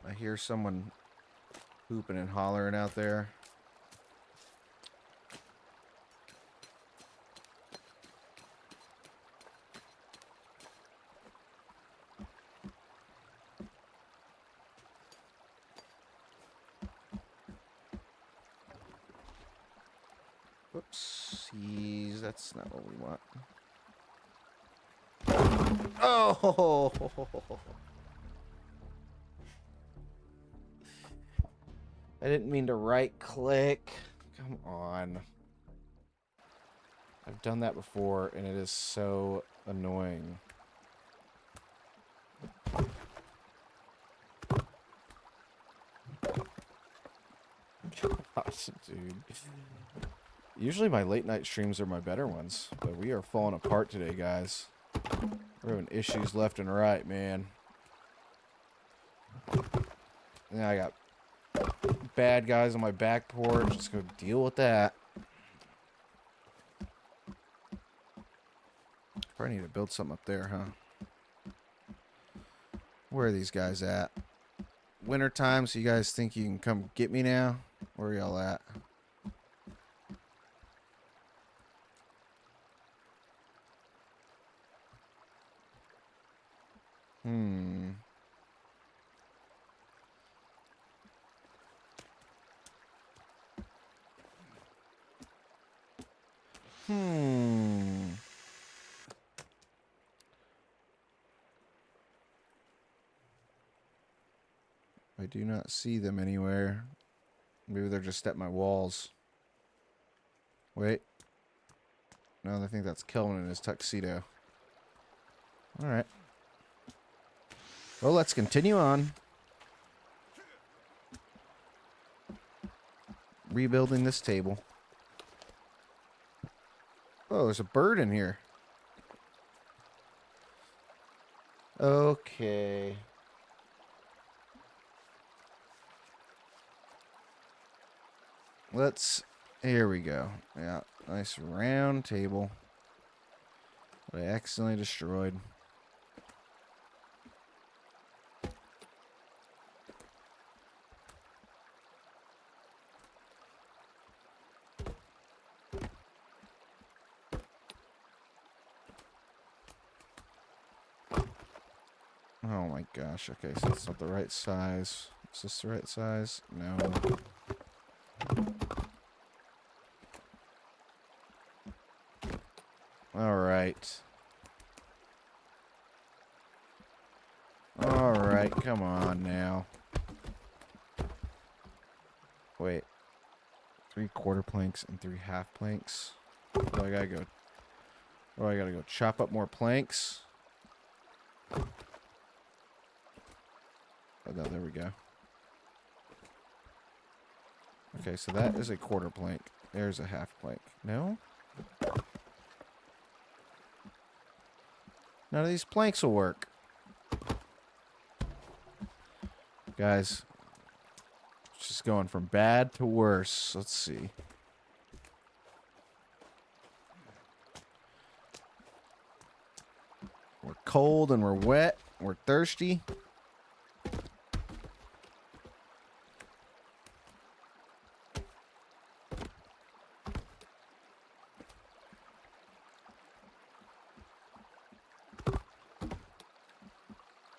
I hear someone hooping and hollering out there. Whoopsies, that's not what we want. Oh! I didn't mean to right click. Come on. I've done that before and it is so annoying. Gosh, dude. Usually my late night streams are my better ones, but we are falling apart today, guys. We're having issues left and right, man. Now I got bad guys on my back porch. Let's go deal with that. Probably need to build something up there, huh? Where are these guys at? Wintertime, so you guys think you can come get me now? Where are y'all at? Hmm. I do not see them anywhere. Maybe they're just at my walls. Wait. No, I think that's Kelvin in his tuxedo. Alright. Well, let's continue on. Rebuilding this table. Oh, there's a bird in here. Okay. Here we go. Yeah, nice round table. That I accidentally destroyed. Oh my gosh, okay, so it's not the right size. Is this the right size? No. Alright. Alright, come on now. Wait. 3 quarter planks and 3 half planks. Oh, I gotta go. Oh, I gotta go chop up more planks. Oh, no, there we go. Okay, so that is a quarter plank. There's a half plank. No? None of these planks will work. Guys, it's just going from bad to worse. Let's see. We're cold and we're wet. We're thirsty.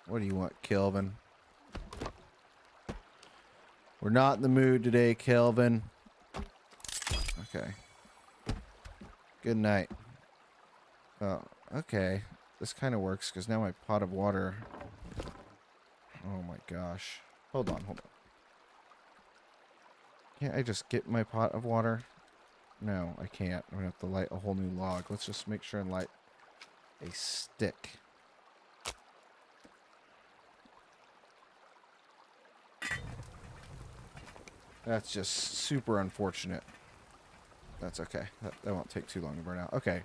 What do you want, Kelvin? We're not in the mood today, Kelvin. Okay. Good night. Oh, okay. This kind of works because now my pot of water... Oh my gosh. Hold on, hold on. Can't I just get my pot of water? No, I can't. I'm going to have to light a whole new log. Let's just make sure and light a stick. That's just super unfortunate. That's okay. That won't take too long to burn out. Okay.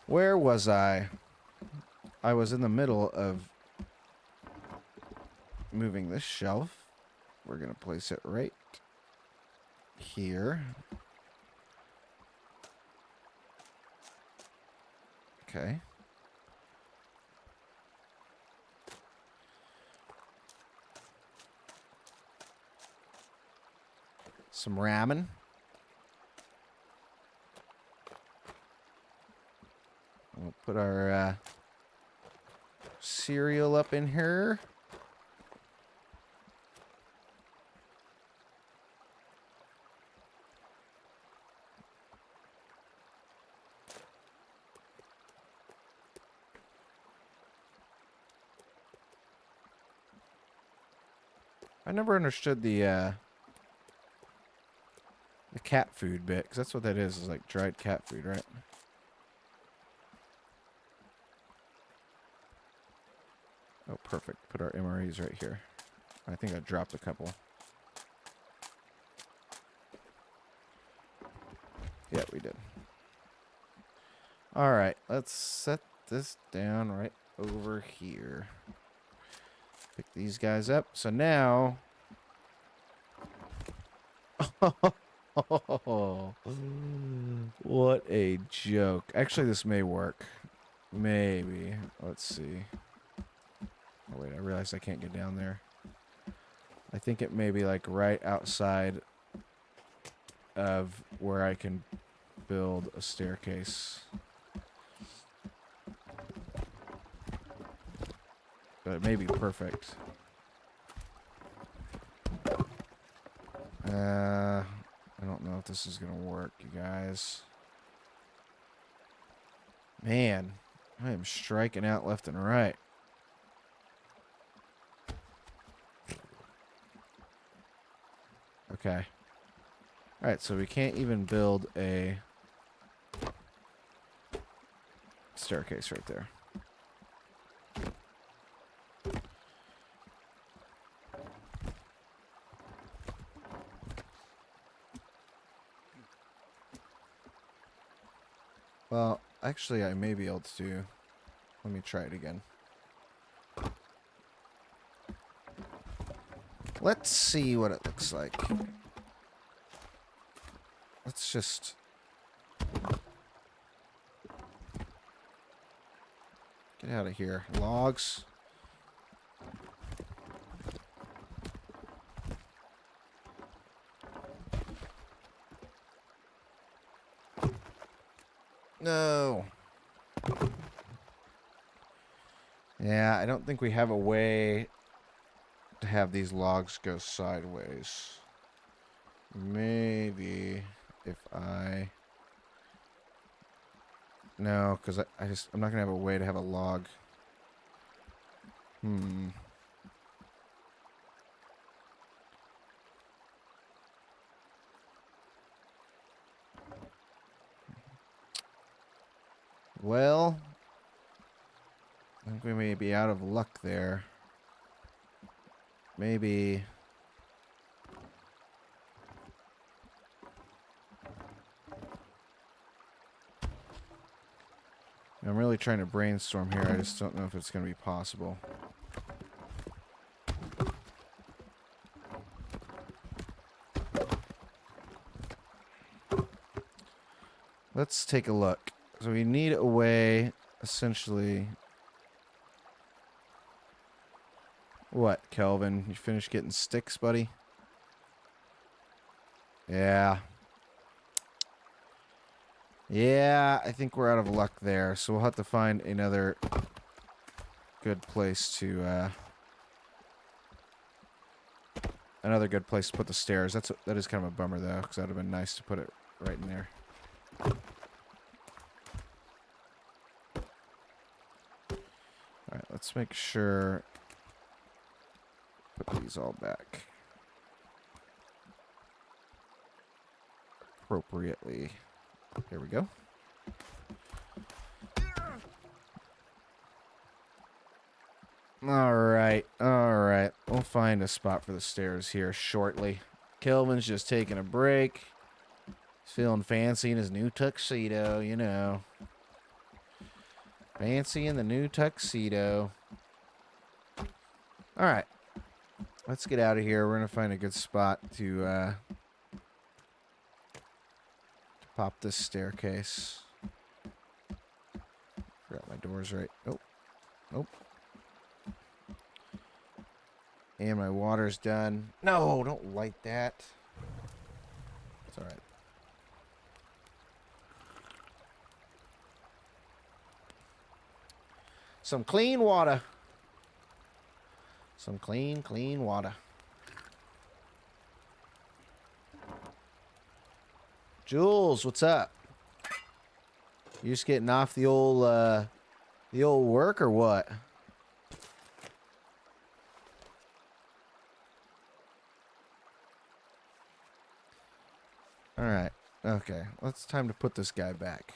Where was I? I was in the middle of moving this shelf. We're going to place it right here. Okay. Some ramen. We'll put our cereal up in here. I never understood the cat food bit, because that's what that is like dried cat food, right? Oh, perfect. Put our MREs right here. I think I dropped a couple. Yeah, we did. All right, let's set this down right over here. Pick these guys up. So now... What a joke. Actually, this may work. Maybe. Let's see. Oh, wait, I realized I can't get down there. I think it may be like right outside of where I can build a staircase. But it may be perfect. I don't know if this is gonna work, you guys. Man, I am striking out left and right. Okay. Alright, so we can't even build a staircase right there. Well, actually, I may be able to. Let me try it again. Let's see what it looks like. Let's just... Get out of here. Logs. No. Yeah, I don't think we have a way to have these logs go sideways. Maybe if I... No, because I'm not going to have a way to have a log. Well, I think we may be out of luck there. Maybe... I'm really trying to brainstorm here. I just don't know if it's going to be possible. Let's take a look. So we need a way, essentially... What, Kelvin? You finished getting sticks, buddy? Yeah. Yeah, I think we're out of luck there. So we'll have to find another good place to, another good place to put the stairs. That is kind of a bummer, though, because that would have been nice to put it right in there. Alright, let's make sure... Put these all back. Appropriately. There we go. Alright, alright. We'll find a spot for the stairs here shortly. Kelvin's just taking a break. He's feeling fancy in his new tuxedo, you know. Fancy in the new tuxedo. Alright. Let's get out of here. We're going to find a good spot to pop this staircase. Forgot my door's right. Nope. Nope. And my water's done. No, don't light that. It's alright. Some clean water. Some clean, clean water. Jules, what's up? You just getting off the old work or what? All right. Okay. It's time to put this guy back.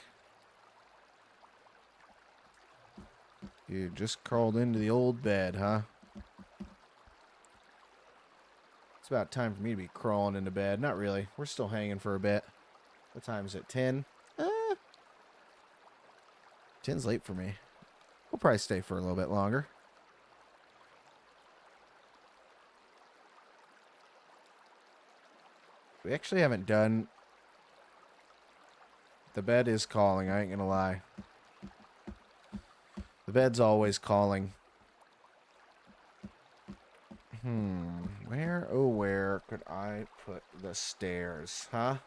You just crawled into the old bed, huh? It's about time for me to be crawling into bed. Not really. We're still hanging for a bit. What time is it? 10? 10's late for me. We'll probably stay for a little bit longer. We actually haven't done... The bed is calling, I ain't gonna lie. The bed's always calling. Where could I put the stairs, huh?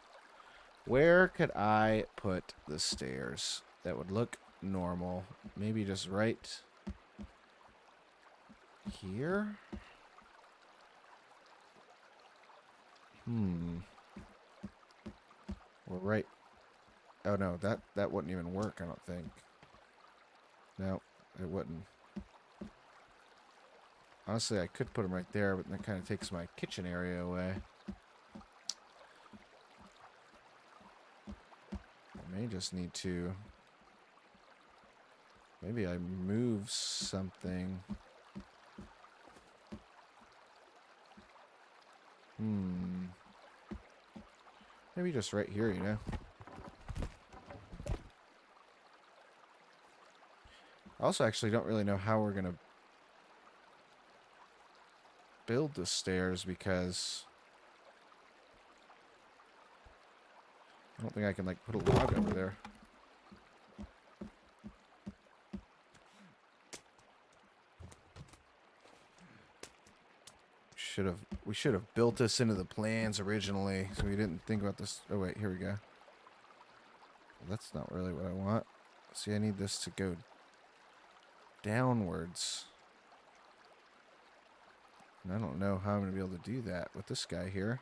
Where could I put the stairs that would look normal? Maybe just right here? Or right... Oh no, that wouldn't even work, I don't think. No, it wouldn't. Honestly, I could put them right there, but that kind of takes my kitchen area away. I may just need to... Maybe I move something. Maybe just right here, you know? I also actually don't really know how we're going to build the stairs because I don't think I can, like, put a log over there. We should have built this into the plans originally, so we didn't think about this. Oh wait, here we go. Well, that's not really what I want. See, I need this to go downwards. And I don't know how I'm going to be able to do that with this guy here.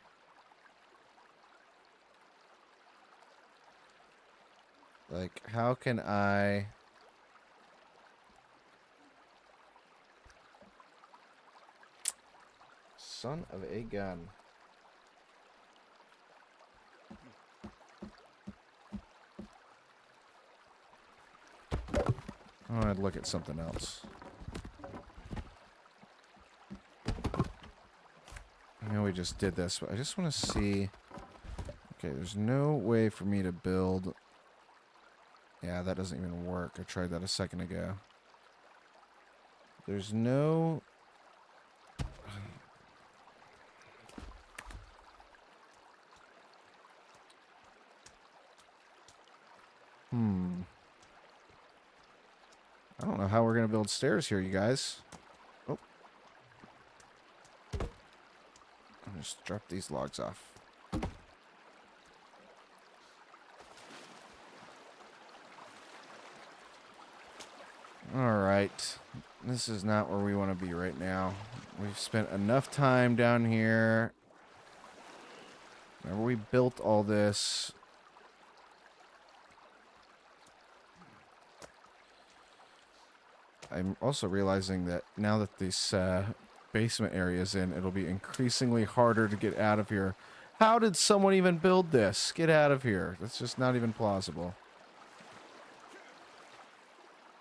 Like, how can I... Son of a gun. I want to look at something else. I know we just did this, but I just want to see... Okay, there's no way for me to build... Yeah, that doesn't even work. I tried that a second ago. There's no... I don't know how we're going to build stairs here, you guys. Oh. I'll just drop these logs off. Alright. This is not where we want to be right now. We've spent enough time down here. Remember, we built all this. I'm also realizing that now that this basement area is in, it'll be increasingly harder to get out of here. How did someone even build this? Get out of here. That's just not even plausible.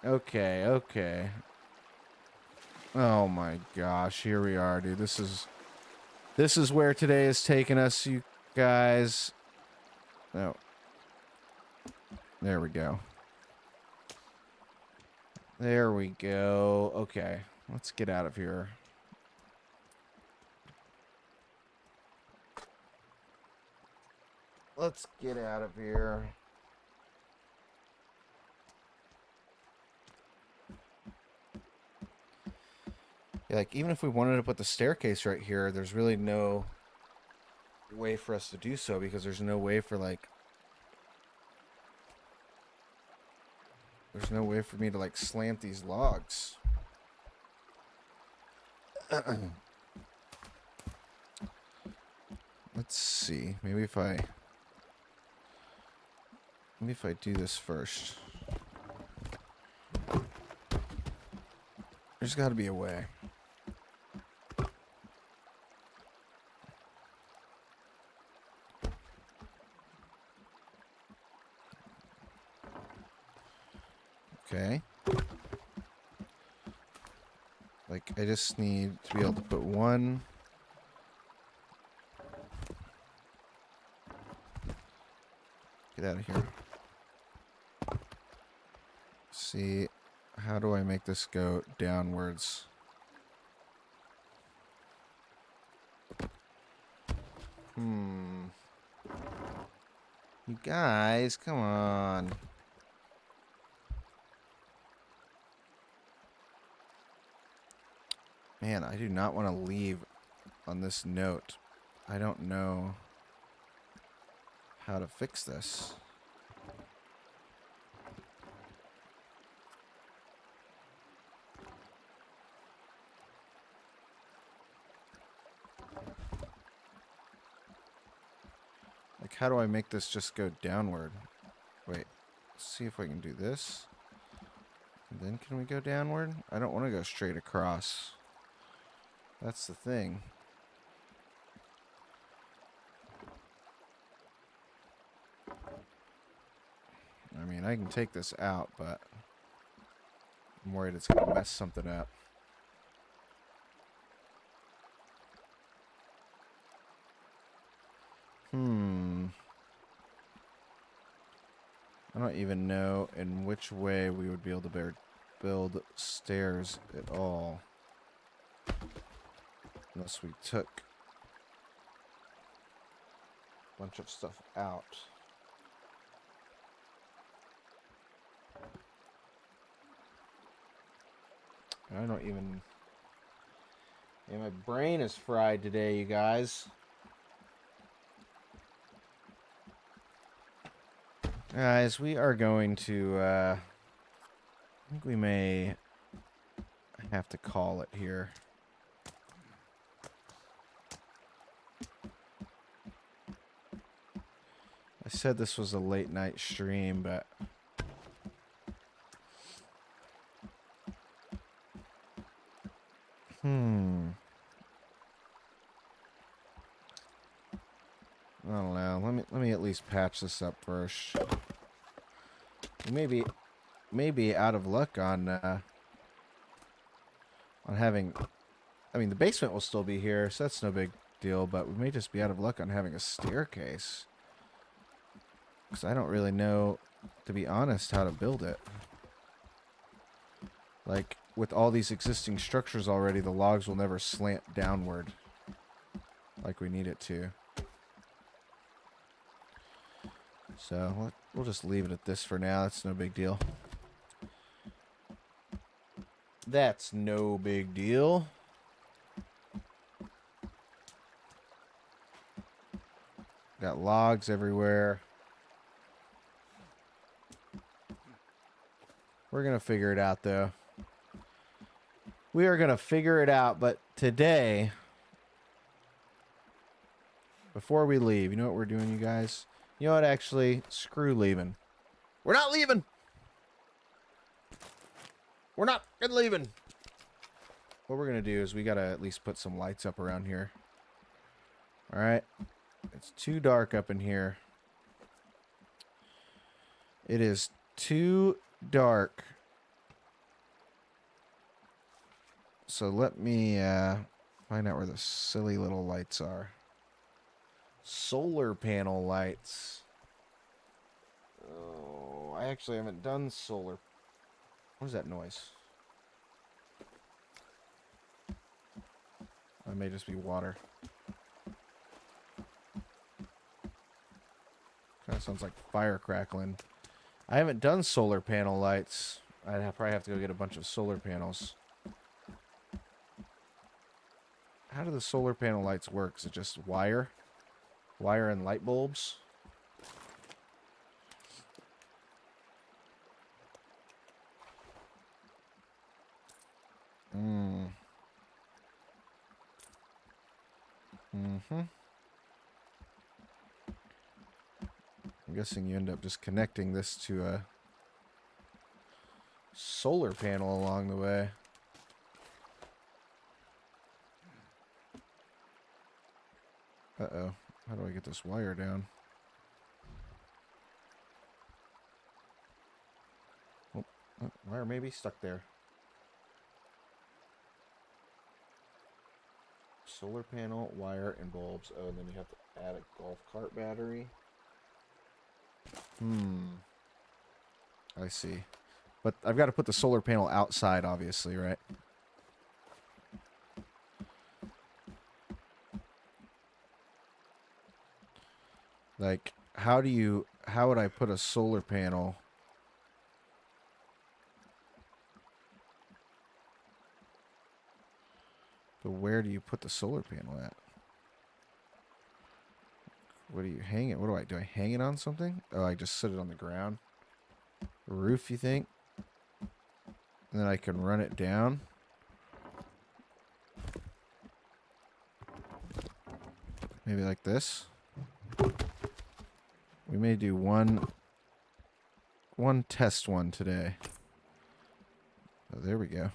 Okay, okay. Oh my gosh, here we are, dude. This is where today is taking us, you guys. No. There we go. There we go. Okay, let's get out of here. Let's get out of here. Yeah, like, even if we wanted to put the staircase right here, there's really no way for us to do so because there's no way for, like... There's no way for me to, like, slant these logs. Let's see. Maybe if I do this first. There's got to be a way. Okay. Like, I just need to be able to put one. Get out of here. See, how do I make this go downwards? You guys, come on. Man, I do not want to leave on this note. I don't know how to fix this. Like, how do I make this just go downward? Wait, let's see if I can do this. And then can we go downward? I don't want to go straight across. That's the thing. I mean, I can take this out, but I'm worried it's going to mess something up. I don't even know in which way we would be able to build stairs at all. Unless we took a bunch of stuff out. I don't even... Yeah, my brain is fried today, you guys. Guys, we are going to, I think we may have to call it here. I said this was a late night stream, but... I don't know. Let me at least patch this up first. We may be out of luck on having... I mean, the basement will still be here, so that's no big deal, but we may just be out of luck on having a staircase. Because I don't really know, to be honest, how to build it. Like, with all these existing structures already, the logs will never slant downward like we need it to. So, we'll just leave it at this for now. That's no big deal. That's no big deal. Got logs everywhere. We're going to figure it out, though. We are going to figure it out, but today, before we leave, you know what we're doing, you guys? You know what, actually, screw leaving. We're not leaving! We're not leaving! What we're going to do is we got to at least put some lights up around here. Alright? It's too dark up in here. It is too dark. So let me find out where the silly little lights are. Solar panel lights. Oh, I actually haven't done solar. What is that noise? That may just be water. Kind of sounds like fire crackling. I haven't done solar panel lights. I'd probably have to go get a bunch of solar panels. How do the solar panel lights work? Is it just wire? Wire and light bulbs? I'm guessing you end up just connecting this to a solar panel along the way. Uh-oh. How do I get this wire down? Oh, wire may be stuck there. Solar panel, wire, and bulbs. Oh, and then you have to add a golf cart battery. I see. But I've got to put the solar panel outside, obviously, right? Like, how would I put a solar panel? But where do you put the solar panel at? What do you hang it? What do? Do I hang it on something? Oh, I just sit it on the ground. The roof, you think? And then I can run it down. Maybe like this. We may do one test one today. Oh, there we go.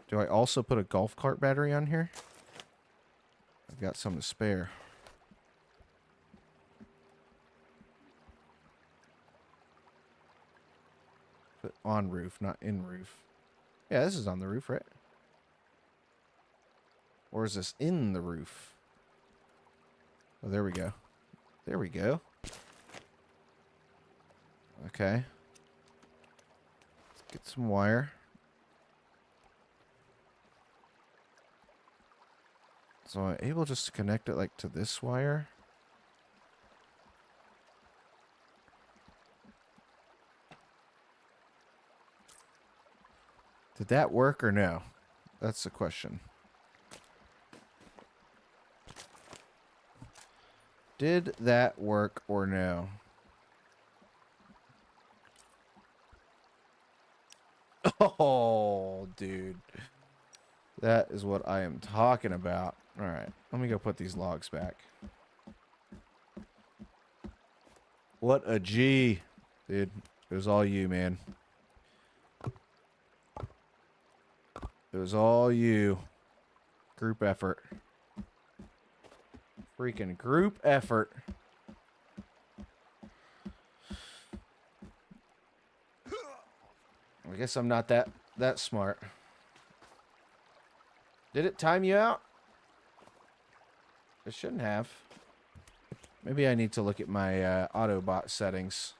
Do I also put a golf cart battery on here? I've got some to spare. But on roof, not in roof. Yeah, this is on the roof, right? Or is this in the roof? Oh, there we go. There we go. Okay. Let's get some wire. So I'm able just to connect it like to this wire. Did that work or no? That's the question. Did that work or no? Oh, dude. That is what I am talking about. All right, let me go put these logs back. What a G. Dude, it was all you, man. It was all you. Group effort. Freaking group effort. I guess I'm not that smart. Did it time you out? It shouldn't have. Maybe I need to look at my Autobot settings.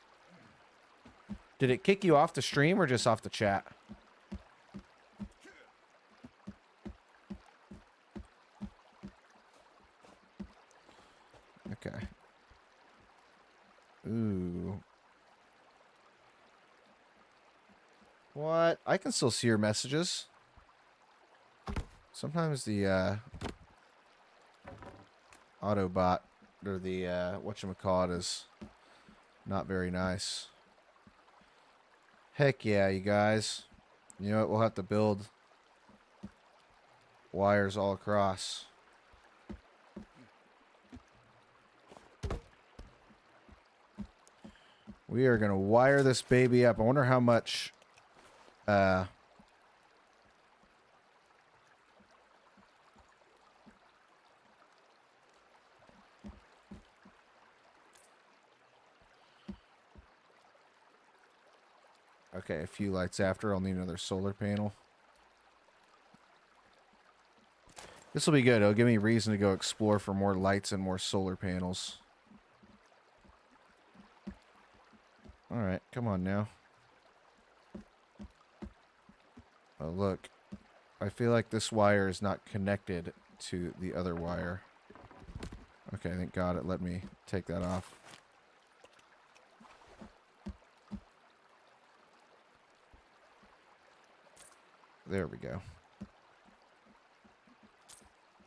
Did it kick you off the stream or just off the chat? Okay. Ooh. What? I can still see your messages. Sometimes the Autobot or the whatchamacallit is not very nice. Heck yeah, you guys. You know what? We'll have to build wires all across. We are going to wire this baby up. I wonder how much... Okay, a few lights after, I'll need another solar panel. This will be good. It'll give me reason to go explore for more lights and more solar panels. Alright, come on now. Oh, look. I feel like this wire is not connected to the other wire. Okay, thank God it let me take that off. There we go.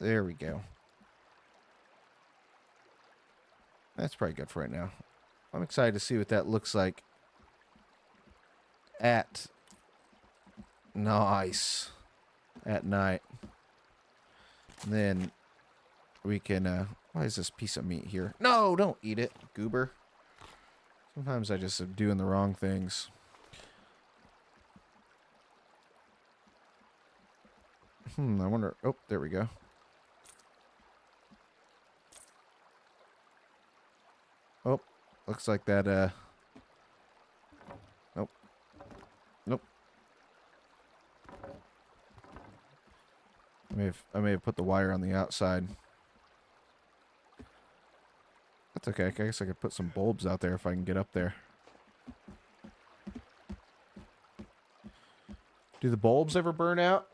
There we go. That's probably good for right now. I'm excited to see what that looks like at... Nice. At night. And then we can... why is this piece of meat here? No, don't eat it, goober. Sometimes I just am doing the wrong things. I wonder... Oh, there we go. Oh, looks like that, Nope. Nope. I may have put the wire on the outside. That's okay. I guess I could put some bulbs out there if I can get up there. Do the bulbs ever burn out?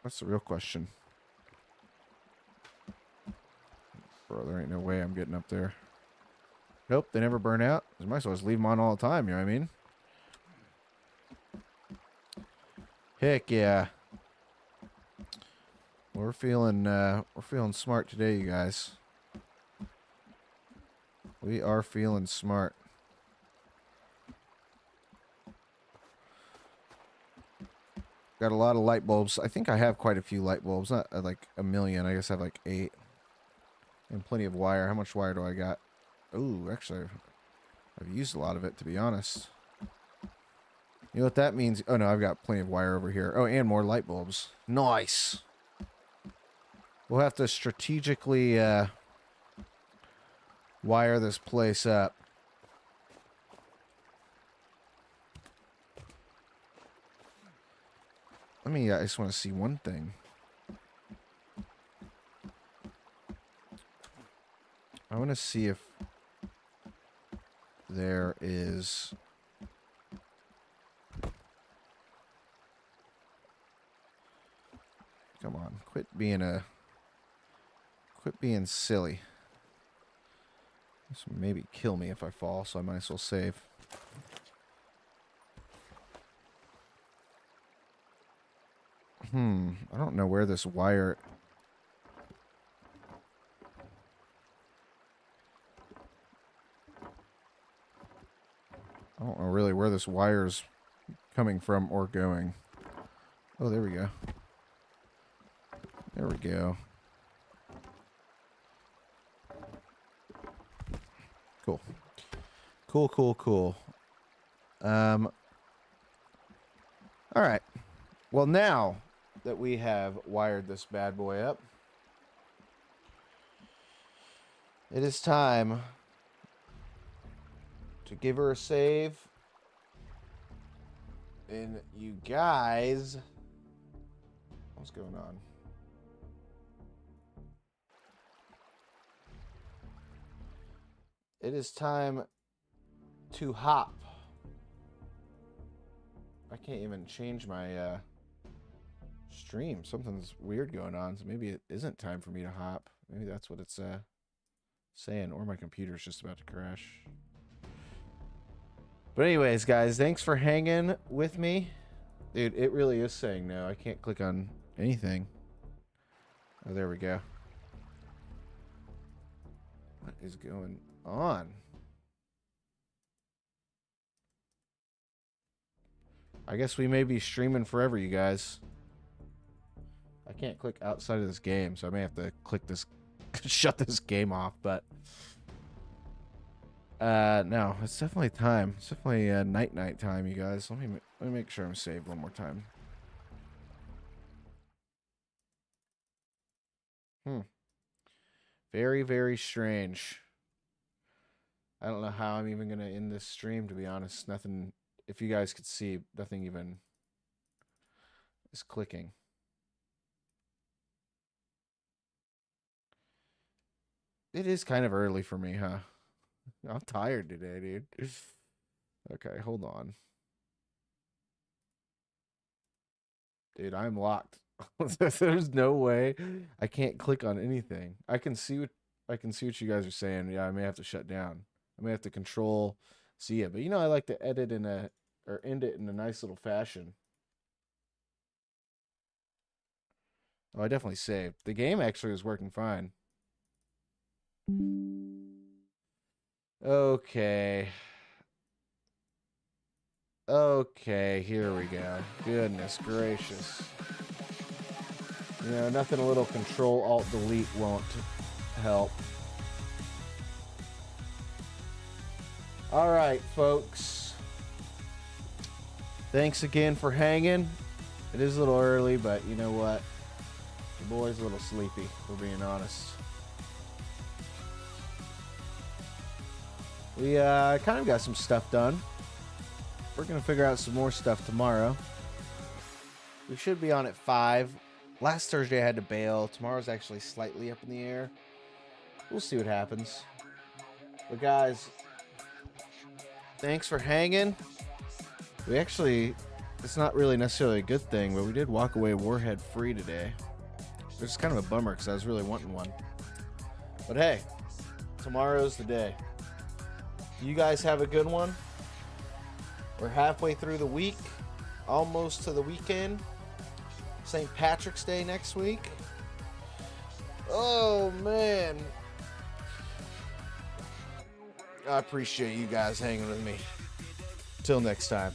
That's the real question. Bro, there ain't no way I'm getting up there. Nope, they never burn out. I might as well just leave them on all the time, you know what I mean? Heck yeah. We're feeling smart today, you guys. We are feeling smart. Got a lot of light bulbs. I think I have quite a few light bulbs. Not like a million. I guess I have like 8. And plenty of wire. How much wire do I got? Ooh, actually, I've used a lot of it, to be honest. You know what that means? Oh, no, I've got plenty of wire over here. Oh, and more light bulbs. Nice. We'll have to strategically wire this place up. I just want to see one thing. I want to see if there is... Come on, quit being silly. This will maybe kill me if I fall, so I might as well save. I don't know where this wire... I don't know really where this wire's coming from or going. Oh, there we go. There we go. Cool. Cool, cool, cool. All right. Well, now that we have wired this bad boy up, it is time to give her a save. And you guys, what's going on? It is time to hop. I can't even change my stream. Something's weird going on, so maybe it isn't time for me to hop. Maybe that's what it's saying, or my computer's just about to crash. But anyways, guys, thanks for hanging with me. Dude, it really is saying no. I can't click on anything. Oh, there we go. What is going on? I guess we may be streaming forever, you guys. I can't click outside of this game, so I may have to click this, shut this game off, but... no, it's definitely time. It's definitely night time, you guys. Let me make sure I'm saved one more time. Very, very strange. I don't know how I'm even gonna end this stream, to be honest. Nothing, if you guys could see, nothing even is clicking. It is kind of early for me, huh? I'm tired today, dude. Okay, hold on. Dude, I'm locked. There's no way I can't click on anything. I can see what you guys are saying. Yeah, I may have to shut down. I may have to control see it. But you know, I like to edit in a or end it in a nice little fashion. Oh, I definitely saved. The game actually is working fine. Okay. Okay, here we go. Goodness gracious. You know, nothing a little Control Alt Delete won't help. All right, folks. Thanks again for hanging. It is a little early, but you know what? The boy's a little sleepy, if we're being honest. We kind of got some stuff done. We're going to figure out some more stuff tomorrow. We should be on at 5. Last Thursday I had to bail. Tomorrow's actually slightly up in the air. We'll see what happens. But guys, thanks for hanging. We actually, it's not really necessarily a good thing, but we did walk away warhead free today. Which is kind of a bummer because I was really wanting one. But hey, tomorrow's the day. You guys have a good one. We're halfway through the week, almost to the weekend. St. Patrick's Day next week. Oh, man. I appreciate you guys hanging with me. Till next time.